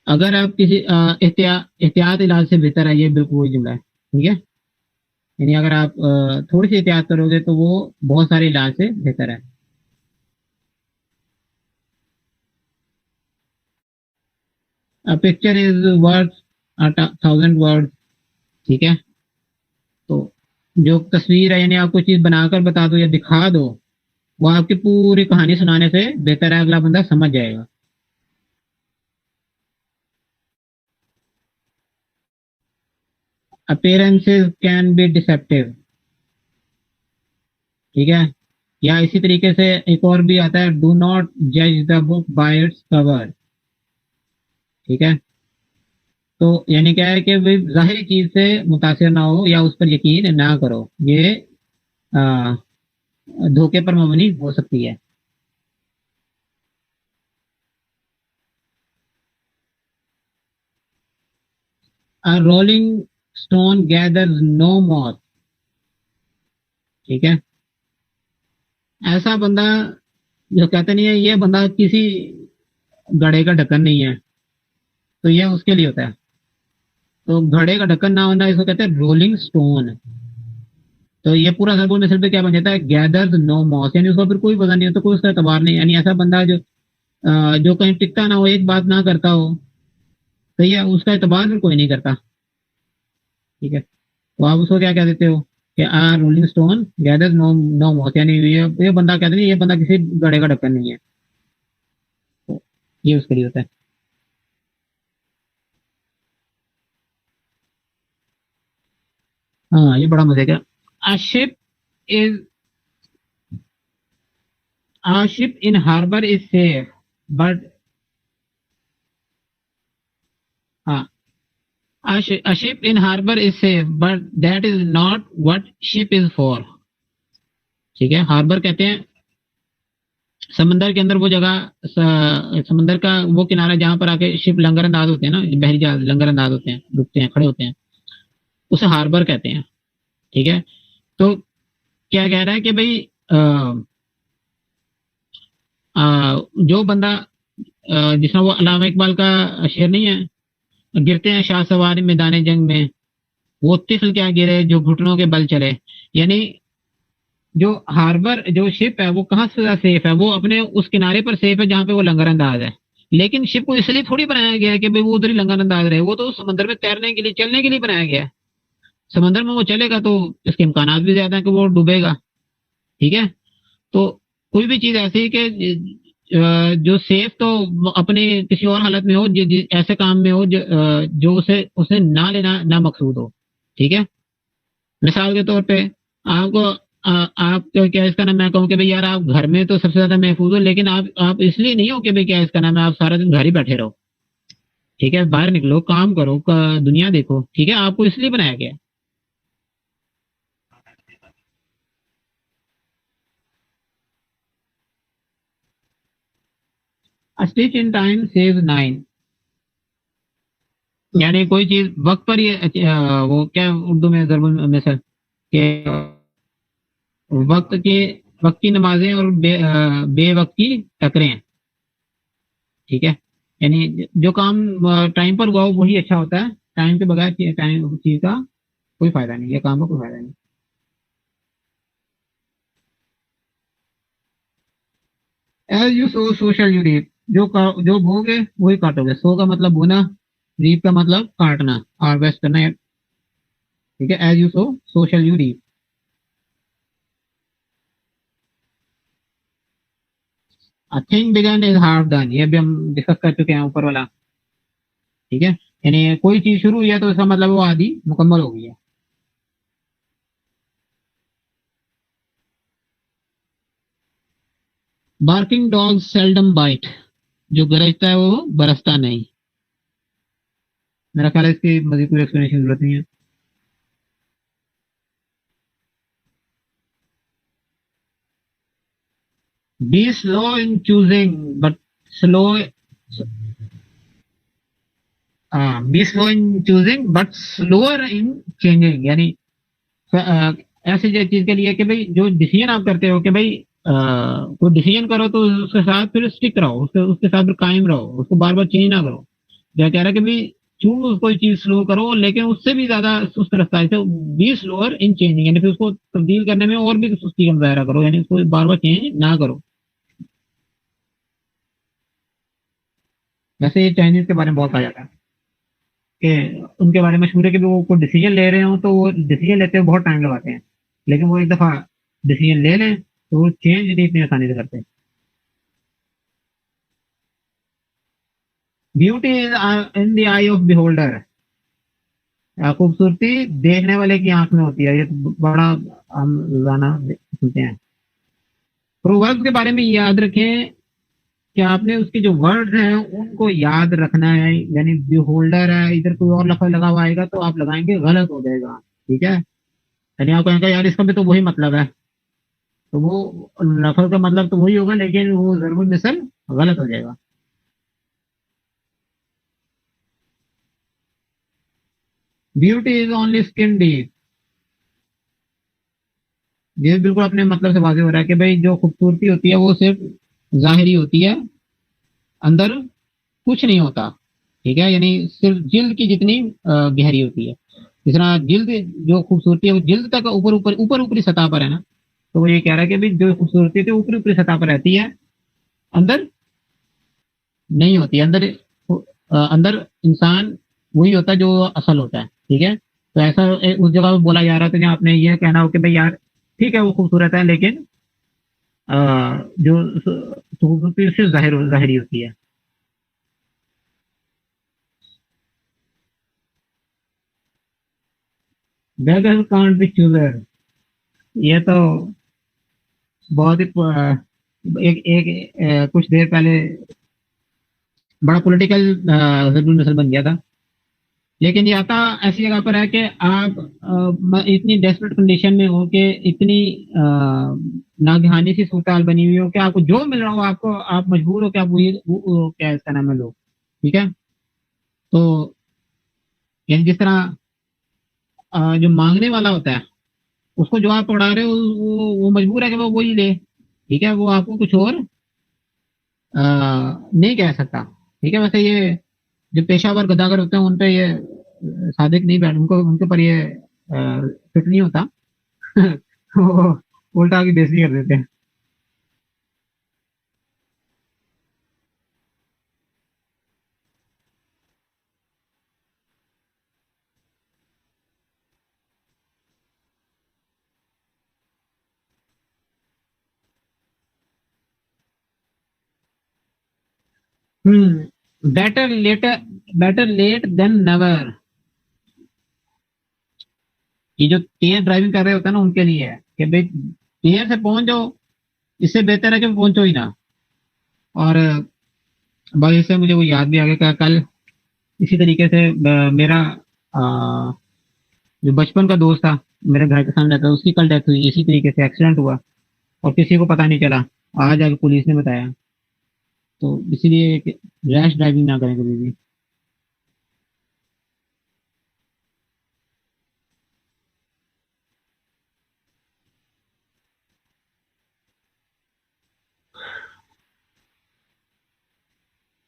अगर आप किसी एहतियात इलाज से बेहतर है, ये बिल्कुल वही जुमला है। ठीक है, यानी अगर आप थोड़ी सी एहतियात करोगे तो वो बहुत सारे इलाज से बेहतर है। Picture is worth 1,000 word. ठीक है, तो जो तस्वीर है, यानी आपको चीज बनाकर बता दो या दिखा दो, वो आपकी पूरी कहानी सुनाने से बेहतर है, अगला बंदा समझ जाएगा। Appearances can be deceptive. ठीक है, या इसी तरीके से एक और भी आता है, डू नॉट जज the book by its cover. ठीक है, तो यानी क्या है कि भाई जाहिर चीज से मुतासिर ना हो या उस पर यकीन ना करो, ये आ, धोखे पर मबनी हो सकती है। A rolling stone gathers no moth. ठीक है, ऐसा बंदा जो कहते नहीं है ये बंदा किसी घड़े का ढक्कन नहीं है, तो ये उसके लिए होता है। तो घड़े का ढक्कन ना होना इसको कहते हैं रोलिंग स्टोन। तो ये पूरा सरगुन मिसल पे क्या बन जाता है, गैदर्स नो मॉस, यानी उसका फिर कोई वजन नहीं होता, कोई उसका एतबार नहीं, यानी ऐसा बंदा जो जो कहीं टिकता ना हो, एक बात ना करता हो, सही है, उसका एतबार फिर कोई नहीं करता। ठीक है, तो आप उसको क्या कह देते हो, कि rolling stone gathers no no moss, यानी ये बंदा कहते हैं ये बंदा किसी गड़े का ढक्कन नहीं है। तो ये उसके लिए होता है। हाँ ये बड़ा मजे का। A ship is a ship in harbour is safe but हाँ, a ship in harbor is safe but that is not what ship is for। ठीक है, हार्बर कहते हैं समंदर के अंदर वो जगह, समंदर का वो किनारा जहां पर आके शिप लंगर अंदाज होते हैं ना, बहरी जहाज लंगर अंदाज होते हैं, रुकते हैं, खड़े होते हैं, उसे हार्बर कहते हैं। ठीक है, तो क्या कह रहा है कि भाई जो बंदा जिसमें वो अलामा इकबाल का शेर नहीं है, गिरते हैं शाह सवारी मैदान जंग में, वो तिफल क्या गिरे जो घुटनों के बल चले। यानी जो हार्बर जो शिप है वो कहाँ से सेफ है, वो अपने उस किनारे पर सेफ है जहां पे वो लंगर अंदाज है। लेकिन शिप को इसलिए थोड़ी बनाया गया है कि भाई वो उधर ही लंगर अंदाज रहे, वो तो समंदर में तैरने के लिए, चलने के लिए बनाया गया है। समंदर में वो चलेगा तो इसके इम्कानात भी ज्यादा है कि वो डूबेगा। ठीक है, तो कोई भी चीज ऐसी है कि जो सेफ तो अपने किसी और हालत में हो, ऐसे काम में हो जो उसे उसे ना लेना ना मकसूद हो। ठीक है, मिसाल के तौर पे आपको आप क्या इसका नाम, मैं कहूँ कि भाई यार आप घर में तो सबसे ज्यादा महफूज हो, लेकिन आप इसलिए नहीं हो कि भाई क्या इसका नाम है आप सारा दिन घर ही बैठे रहो। ठीक है, बाहर निकलो, काम करो, दुनिया देखो। ठीक है, आपको इसलिए बनाया गया है। Stitch in time save nine, यानी कोई चीज वक्त पर ये वो क्या उर्दू में जरूर मिसल के वक्त के वक्त की नमाजें और बेवक्त की टकरें। ठीक है, यानी जो काम टाइम पर हुआ हो वही अच्छा होता है, टाइम के बगैर टाइम चीज का कोई फायदा नहीं है, काम का कोई फायदा नहीं। As you sow so shall you reap, जो बोगे वही काटोगे। सो का मतलब बोना, रीप का मतलब काटना, हार्वेस्ट करना है। ठीक है, as you sow so shall you reap. A thing begun is half done, ये भी हम डिस्कस कर चुके हैं ऊपर वाला। ठीक है, यानी कोई चीज शुरू हुई है तो इसका मतलब वो आधी मुकम्मल हो गई है। बार्किंग डॉग सेल्डम बाइट, जो गरजता है वो बरसता नहीं। मेरा ख्याल है इसकी मजीद कोई एक्सप्लेनेशन जरूरत नहीं है। Be slow in choosing but slow, be slow in choosing but slower in changing. यानी अ, ऐसी चीज के लिए कि भाई जो डिसीजन आप करते हो कि भाई कोई डिसीजन करो तो उसके साथ फिर स्टिक रहो, उसके उसके साथ फिर कायम रहो, उसको बार बार चेंज ना करो। क्या कह रहा है कि भाई चूज कोई चीज स्लो करो लेकिन उससे भी ज्यादा सुस्त रफ्तार से, बी स्लोअर इन चेंजिंग, यानी फिर उसको तब्दील करने में और भी सुस्ती का मुजाहरा करो, यानी उसको बार बार चेंज ना करो। वैसे ये चाइनीज के बारे में बहुत कहा जाता है कि उनके बारे में मशहूर है कि वो कोई डिसीजन ले रहे हो तो वो डिसीजन लेते हुए बहुत टाइम लगाते हैं, लेकिन वो एक दफा डिसीजन ले लें तो वो चेंज नहीं इतनी आसानी से करते। Beauty is in the I of beholder, खूबसूरती देखने वाले की आंख में होती है। ये तो बड़ा हम रोजाना सुनते हैं। प्रोवर्ब्स के बारे में याद रखें कि आपने उसके जो वर्ड्स हैं उनको याद रखना है, यानी बिहोल्डर है, इधर कोई और लफज लगा हुआ आएगा तो आप लगाएंगे गलत हो जाएगा। ठीक है, यानी आप कहेंगे यार इसका भी तो वही मतलब है, तो वो लफज का मतलब तो वही होगा लेकिन वो जरूर मिसल गलत हो जाएगा। Beauty is only skin deep, ये बिल्कुल अपने मतलब से वाजे हो रहा है कि भाई जो खूबसूरती होती है वो सिर्फ जाहिरी होती है, अंदर कुछ नहीं होता। ठीक है, यानी सिर्फ जिल्द की जितनी गहरी होती है, जिस तरह जिल्द जो खूबसूरती है वो जिल्द तक ऊपर ऊपर ऊपर ऊपरी सतह पर है ना, तो वो ये कह रहा है कि भाई जो खूबसूरती है ऊपरी ऊपरी सतह पर रहती है, अंदर नहीं होती। अंदर अंदर इंसान वही होता है जो असल होता है। ठीक है, तो ऐसा उस जगह पे बोला जा रहा था जहाँ आपने ये कहना हो कि भाई यार ठीक है वो खूबसूरत है, लेकिन जो खूबसूरती उससे जाहिरी होती है। बेगर कांट बी चूजर, ये तो बहुत ही एक एक कुछ देर पहले बड़ा पॉलिटिकल नस्ल बन गया था। लेकिन ये आता ऐसी जगह पर है कि आप इतनी डेस्परेट कंडीशन में हो कि इतनी नागहानी सी सूरत हाल बनी हुई हो कि आपको जो मिल रहा हो आपको आप मजबूर हो कि आप क्या इसका नाम है लो। ठीक है। तो यानी जिस तरह जो मांगने वाला होता है उसको जो आप पढ़ा रहे हो वो मजबूर है कि वो वही ले। ठीक है, वो आपको कुछ और नहीं कह सकता। ठीक है, वैसे ये जो पेशावर गदागर होते हैं उन पे ये सादिक नहीं बैठ उनको उनके पर ये फिट नहीं होता। वो उल्टा की बेइज्जती कर देते हैं। Better later, better late than never. ये जो तेज ड्राइविंग कर रहे होते हैं ना उनके लिए है कि भाई देर से पहुंच जाओ, इससे बेहतर है कि पहुंचो ही ना। और बस इससे मुझे वो याद भी आ गया कि कल इसी तरीके से मेरा अ, जो बचपन का दोस्त था मेरे घर के सामने रहता था, उसकी कल डेथ हुई, इसी तरीके से एक्सीडेंट हुआ और किसी को पता नहीं चला। आज आगे पुलिस ने बताया। तो इसीलिए रैश ड्राइविंग ना करें कभी भी।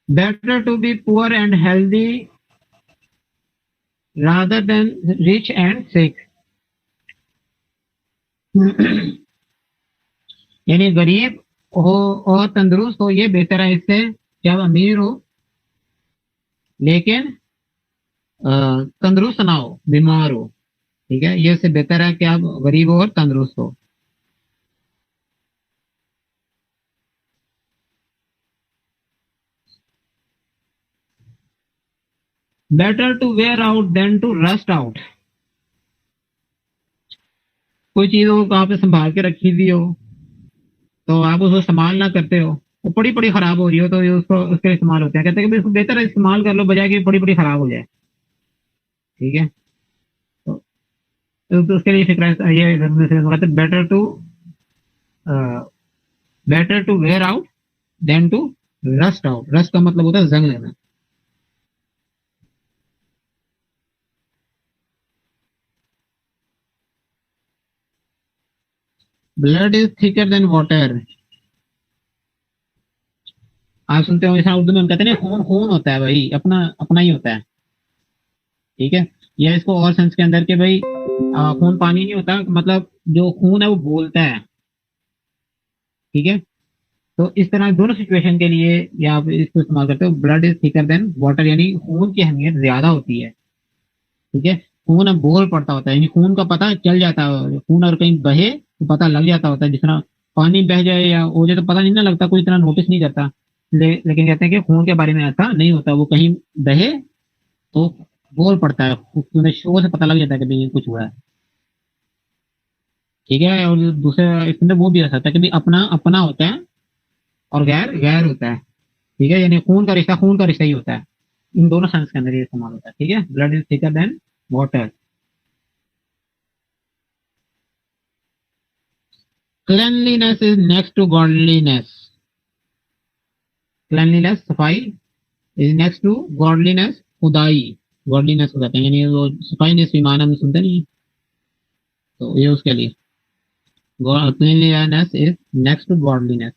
Better to be poor and healthy rather than rich and sick. यानी गरीब हो और तंदुरुस्त हो ये बेहतर है इससे कि आप अमीर हो लेकिन तंदुरुस्त ना हो, बीमार हो। ठीक है, ये इससे बेहतर है कि आप गरीब हो और तंदुरुस्त हो। Better to wear out than to rust out. कोई चीज हो आपने संभाल के रखी हुई हो तो आप उसको इस्तेमाल ना करते हो, वो पड़ी पड़ी खराब हो रही हो तो ये उसको उसके इस्तेमाल होते हैं। कहते हैं कि इसको बेहतर है इस्तेमाल कर लो बजाय कि पड़ी पड़ी खराब हो जाए। ठीक है। तो उसके लिए फिक्र ये कहते हैं better to wear out than to rust out. Rust का मतलब होता है जंग लेना। Blood is thicker than water. आप सुनते हो जैसा उर्दू में हम कहते हैं ना खून खून होता है, भाई अपना अपना ही होता है। ठीक है। या इसको और सेंस के अंदर के भाई खून पानी नहीं होता, मतलब जो खून है वो बोलता है। ठीक है। तो इस तरह दोनों सिचुएशन के लिए या आप इसको इस्तेमाल करते हो blood is thicker than water, यानी खून की अहमियत ज्यादा होती है। ठीक है। खून अब बोल पड़ता होता है, यानी खून का पता चल जाता है। खून अगर कहीं बहे तो पता लग जाता होता है। जिस तरह पानी बह जाए या हो जाए तो पता नहीं ना लगता, कोई इतना नोटिस नहीं करता। लेकिन कहते हैं कि खून के बारे में ऐसा नहीं होता, वो कहीं बहे तो बोल पड़ता है, उसमें शोर से पता लग जाता है कि भाई ये कुछ हुआ है। ठीक है। और दूसरे इसके अंदर वो भी आ सकता है कि भाई अपना अपना होता है और गैर गैर होता है। ठीक है, यानी खून का रिश्ता ही होता है। इन दोनों सेंस के अंदर ये इस्तेमाल होता है। ठीक है, blood is thicker than water. Cleanliness is next to godliness. Cleanliness सफाई इज नेक्स्ट टू गॉडलीनेस खुदाई। गॉडलीनेस को कहते हैं, यानी वो सफाई ने माना में सुनते नहीं। तो ये उसके लिए cleanliness is next to godliness.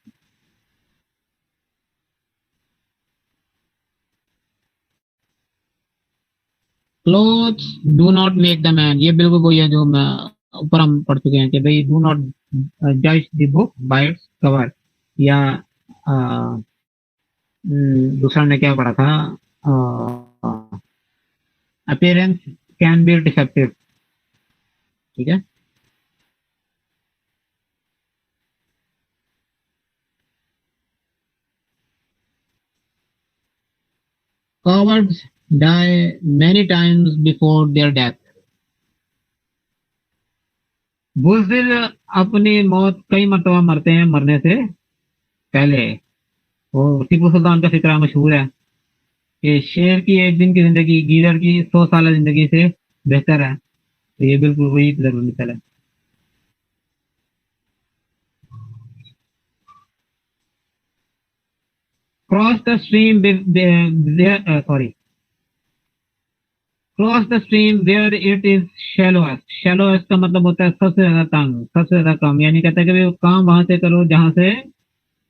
Clothes do not make the man, ये बिल्कुल वही है जो मैं ऊपर हम पढ़ चुके हैं कि भाई डू नॉट जज the book by its cover. या दूसरा ने क्या पढ़ा था, अपीयरेंस कैन बी डिसेप्टिव। ठीक है। Cowards die many times before their death. बुज़दिल अपनी मौत कई मरतबा मरते हैं मरने से पहले। वो टीपू सुल्तान का फिक्रा मशहूर है कि शेर की एक दिन की जिंदगी गीदड़ की 100 साल जिंदगी से बेहतर है। तो ये बिल्कुल वही जरूरी मिसल है। Cross the stream sorry cross the stream where it is shallowest. Shallowest का मतलब होता है सबसे ज्यादा तंग, सबसे ज्यादा कम, यानी कहता है कि भाई काम वहां से करो जहां से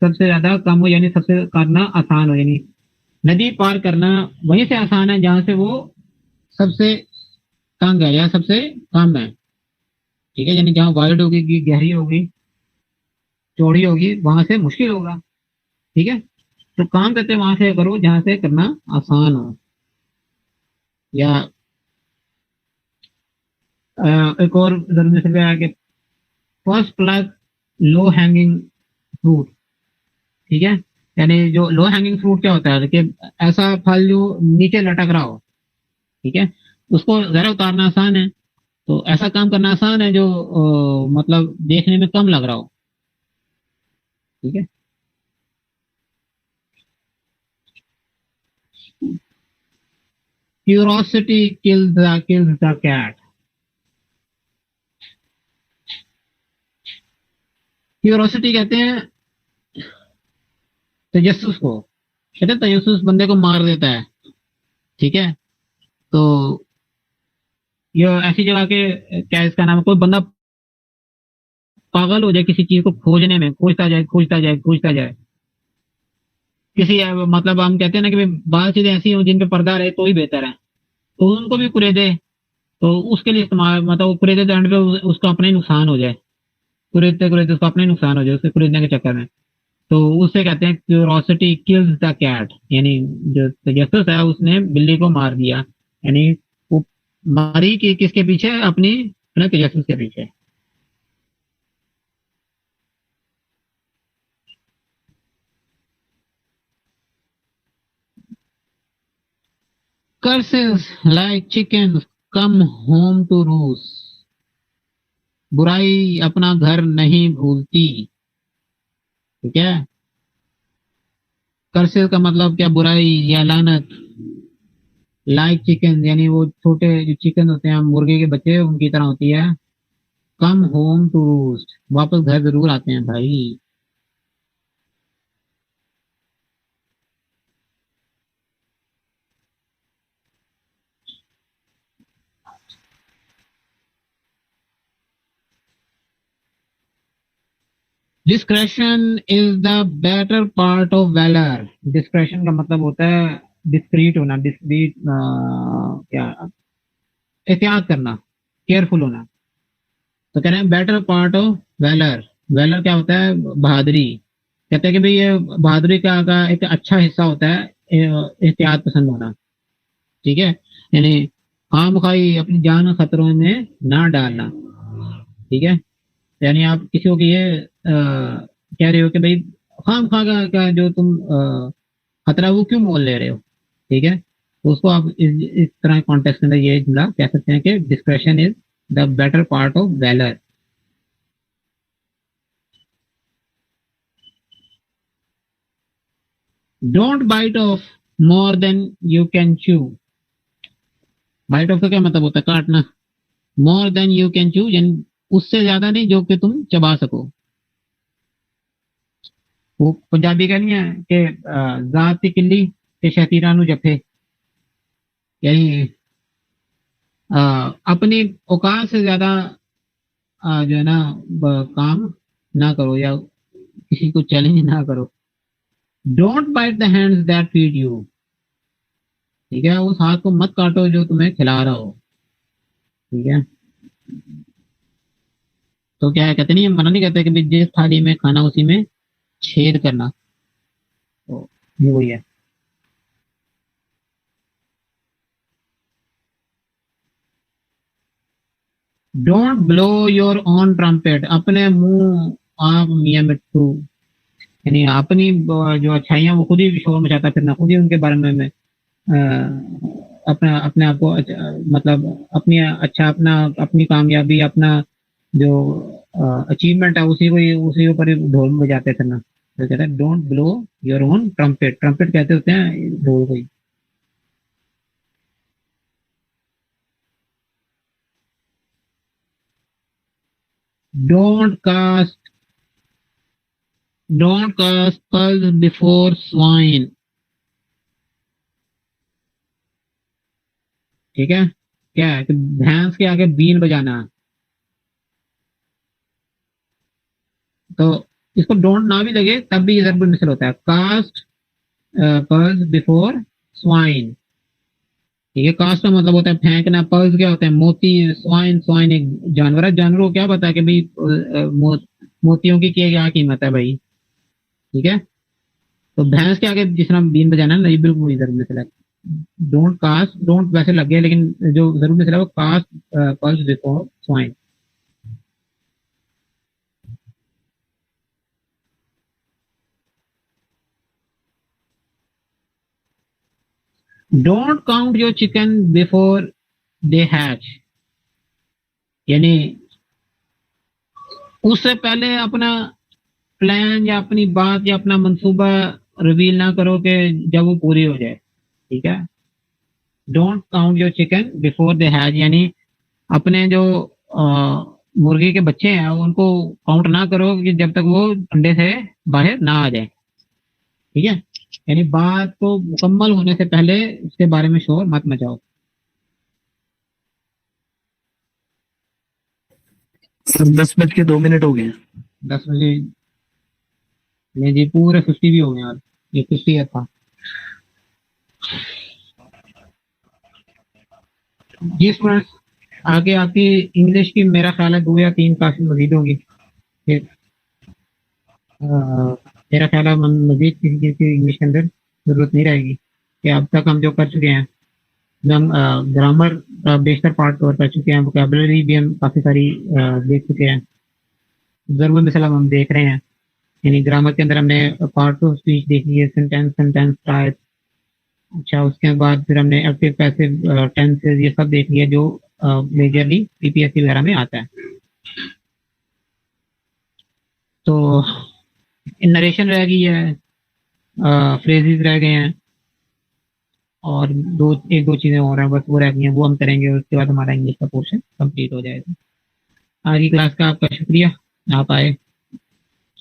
सबसे ज्यादा कम हो, यानी सबसे करना आसान हो। यानी नदी पार करना वहीं से आसान है जहां से वो सबसे तंग है या सबसे कम है। ठीक है, यानी जहाँ वाइड होगी, गहरी होगी, चौड़ी होगी, वहां से मुश्किल होगा। ठीक है, तो काम करते वहां से करो जहां से करना आसान हो। या एक और जरूरी से है कि first plug low hanging fruit. ठीक है, यानी जो लो हैंगिंग फ्रूट क्या होता है कि ऐसा फल जो नीचे लटक रहा हो, ठीक है, उसको जरा उतारना आसान है। तो ऐसा काम करना आसान है जो मतलब देखने में कम लग रहा हो। ठीक है। Curiosity kills the cat. Curiosity कहते हैं तजस्सुस को, कहते हैं तजस्सुस बंदे को मार देता है। ठीक है, तो ये ऐसी जगह के क्या इसका नाम है, कोई बंदा पागल हो जाए किसी चीज को खोजने में, खोजता जाए खोजता जाए खोजता जाए। किसी मतलब हम कहते हैं ना कि भाई बाल चीजें ऐसी हो जिन पे पर्दा रहे तो ही बेहतर है, तो उनको भी कुरेदे, तो उसके लिए इस्तेमाल, मतलब वो कुरेदे तो एंड पे उसका अपना ही नुकसान हो जाए, कुरेदते कुरेदते उसका अपना ही नुकसान हो जाए उसके कुरेदने के चक्कर में। तो उससे कहते हैं क्यूरोसिटी किल्स द कैट, यानी जो तजस्सुस है उसने बिल्ली को मार दिया। यानी वो मारी कि किसके पीछे, अपने तजस्सुस के पीछे। Curses like chickens come home to roost। बुराई अपना घर नहीं भूलती। ठीक है, कर्सेस का मतलब क्या, बुराई या लानत। लाइक चिकन यानी वो छोटे जो चिकन होते हैं मुर्गे के बच्चे उनकी तरह होती है। कम होम टू रूस्ट, वापस घर जरूर आते हैं भाई। Discretion is the better part of valour. Discretion का मतलब होता है डिस्क्रीट होना, डिस्क्रीट क्या, एहतियात करना, केयरफुल होना। तो कह रहे हैं better part of valour. Valour क्या होता है, बहादुरी। कहते हैं कि भाई ये बहादुरी का एक अच्छा हिस्सा होता है एहतियात पसंद होना। ठीक है, यानी खाम खाई अपनी जान खतरों में ना डालना। ठीक है, यानी आप किसी को ये कह रहे हो कि भाई खाम खा का जो तुम खतरा वो क्यों मोल ले रहे हो। ठीक है, तो उसको आप इस तरह कॉन्टेक्स्ट के अंदर ये जुमला कह सकते हैं कि discretion is the better part of valour. Don't bite off more than you can chew. Bite off का क्या मतलब होता है, काटना। मोर देन यू कैन चू, यानी उससे ज्यादा नहीं जो कि तुम चबा सको। वो पंजाबी का नहीं है कि जात दी किल्ली ते शतीरा नु जफे। यही अपनी औकात से ज्यादा जो है ना काम ना करो या किसी को चैलेंज ना करो। Don't bite the hands that feed you. ठीक है, उस हाथ को मत काटो जो तुम्हें खिला रहा हो। ठीक है, तो क्या है, कहते नहीं, मना नहीं कहते कि भाई जिस थाली में खाना उसी में छेद करना। तो ये वही है। Don't blow your own trumpet, अपने मुंह आप मियां मिट्टू, यानी अपनी जो अच्छाइयां वो खुद ही शोर मचाता फिरना, खुद ही उनके बारे में अपना अपने आप को मतलब अपनी अच्छा अपना अपनी कामयाबी अपना जो अचीवमेंट है उसी ऊपर ही ढोल बजाते फिरना। तो कहता है don't blow your own trumpet, trumpet कहते होते हैं ढोल को ही। Don't cast don't cast pearls before swine, ठीक है, क्या है कि भैंस के आगे बीन बजाना। तो इसको डोंट ना भी लगे तब भी ये जरूर मिसल होता है, कास्ट पर्ल्स बिफोर स्वाइन। ठीक है, कास्ट का मतलब होता है फेंकना, पर्ल्स क्या होता है मोती, स्वाइन स्वाइन एक जानवर है, जानवर को क्या पता है कि भाई मोतियों की क्या कीमत है भाई, ठीक है। तो भैंस के आगे जिस तरह बीन बजाना है ना, ये बिल्कुल जरूर मिसल है। डोंट कास्ट, डोंट वैसे लग गया लेकिन जो जरूर मिसल है वो cast pearls before swine. Don't count your chicken before they hatch, यानी उससे पहले अपना प्लान या अपनी बात या अपना मंसूबा रिवील ना करो कि जब वो पूरी हो जाए, ठीक है। Don't count your chicken before they hatch, यानी अपने जो मुर्गी के बच्चे हैं उनको काउंट ना करो कि जब तक वो अंडे से बाहर ना आ जाए, ठीक है। यानी बात को मुकम्मल होने से पहले उसके बारे में शोर मत मचाओ। सर 10 बज के 2 मिनट हो गए हैं। 10 बजे नहीं जी, पूरे 50 भी हो गए यार, ये 50 था जी। स्टूडेंट्स, आगे आपकी इंग्लिश की मेरा ख्याल है 2 या 3 क्लासेस मजीद होंगी फिर। मेरा ख्याल है मजीद किसी चीज़ की इंग्लिश के अंदर जरूरत नहीं रहेगी, कि अब तक हम जो कर चुके हैं, हम ग्रामर बेशतर पार्ट कवर कर चुके हैं, वोकेबलरी भी हम काफ़ी सारी देख चुके हैं, ज़रूर मिसल हम देख रहे हैं। यानी ग्रामर के अंदर हमने पार्ट ऑफ स्पीच देख ली है, सेंटेंस, सेंटेंस टाइप, अच्छा उसके बाद फिर हमने एक्टिव पैसिव टेंसेस ये सब देख लिया जो मेजरली पीपीएससी वगैरह में आता है। तो नरेशन रह गई है, फ्रेजेस रह गए हैं, और एक दो चीजें और हैं बस, वो रह गई हैं, वो हम करेंगे, उसके बाद हमारा इंग्लिश का पोर्शन कंप्लीट हो जाएगा। आज की क्लास का आपका शुक्रिया, आप आए।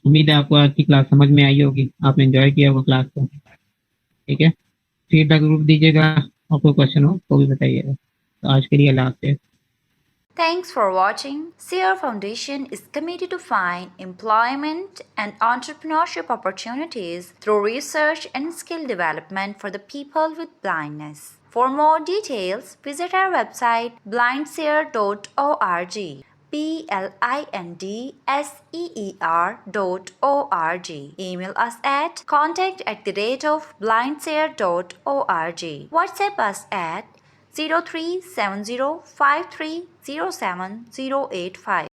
उम्मीद है आपको आज की क्लास समझ में आई होगी, आपने एंजॉय किया होगा क्लास को, ठीक है। फीडबैक जरूर दीजिएगा, और कोई क्वेश्चन हो तो भी बताइएगा। तो आज के लिए अल्लाह हाफ़िज़। Thanks for watching. Sierra Foundation is committed to find employment and entrepreneurship opportunities through research and skill development for the people with blindness. For more details, visit our website blindseer.org. blindseer.org. Email us at contact@blindseer.org. WhatsApp us at 037053078085.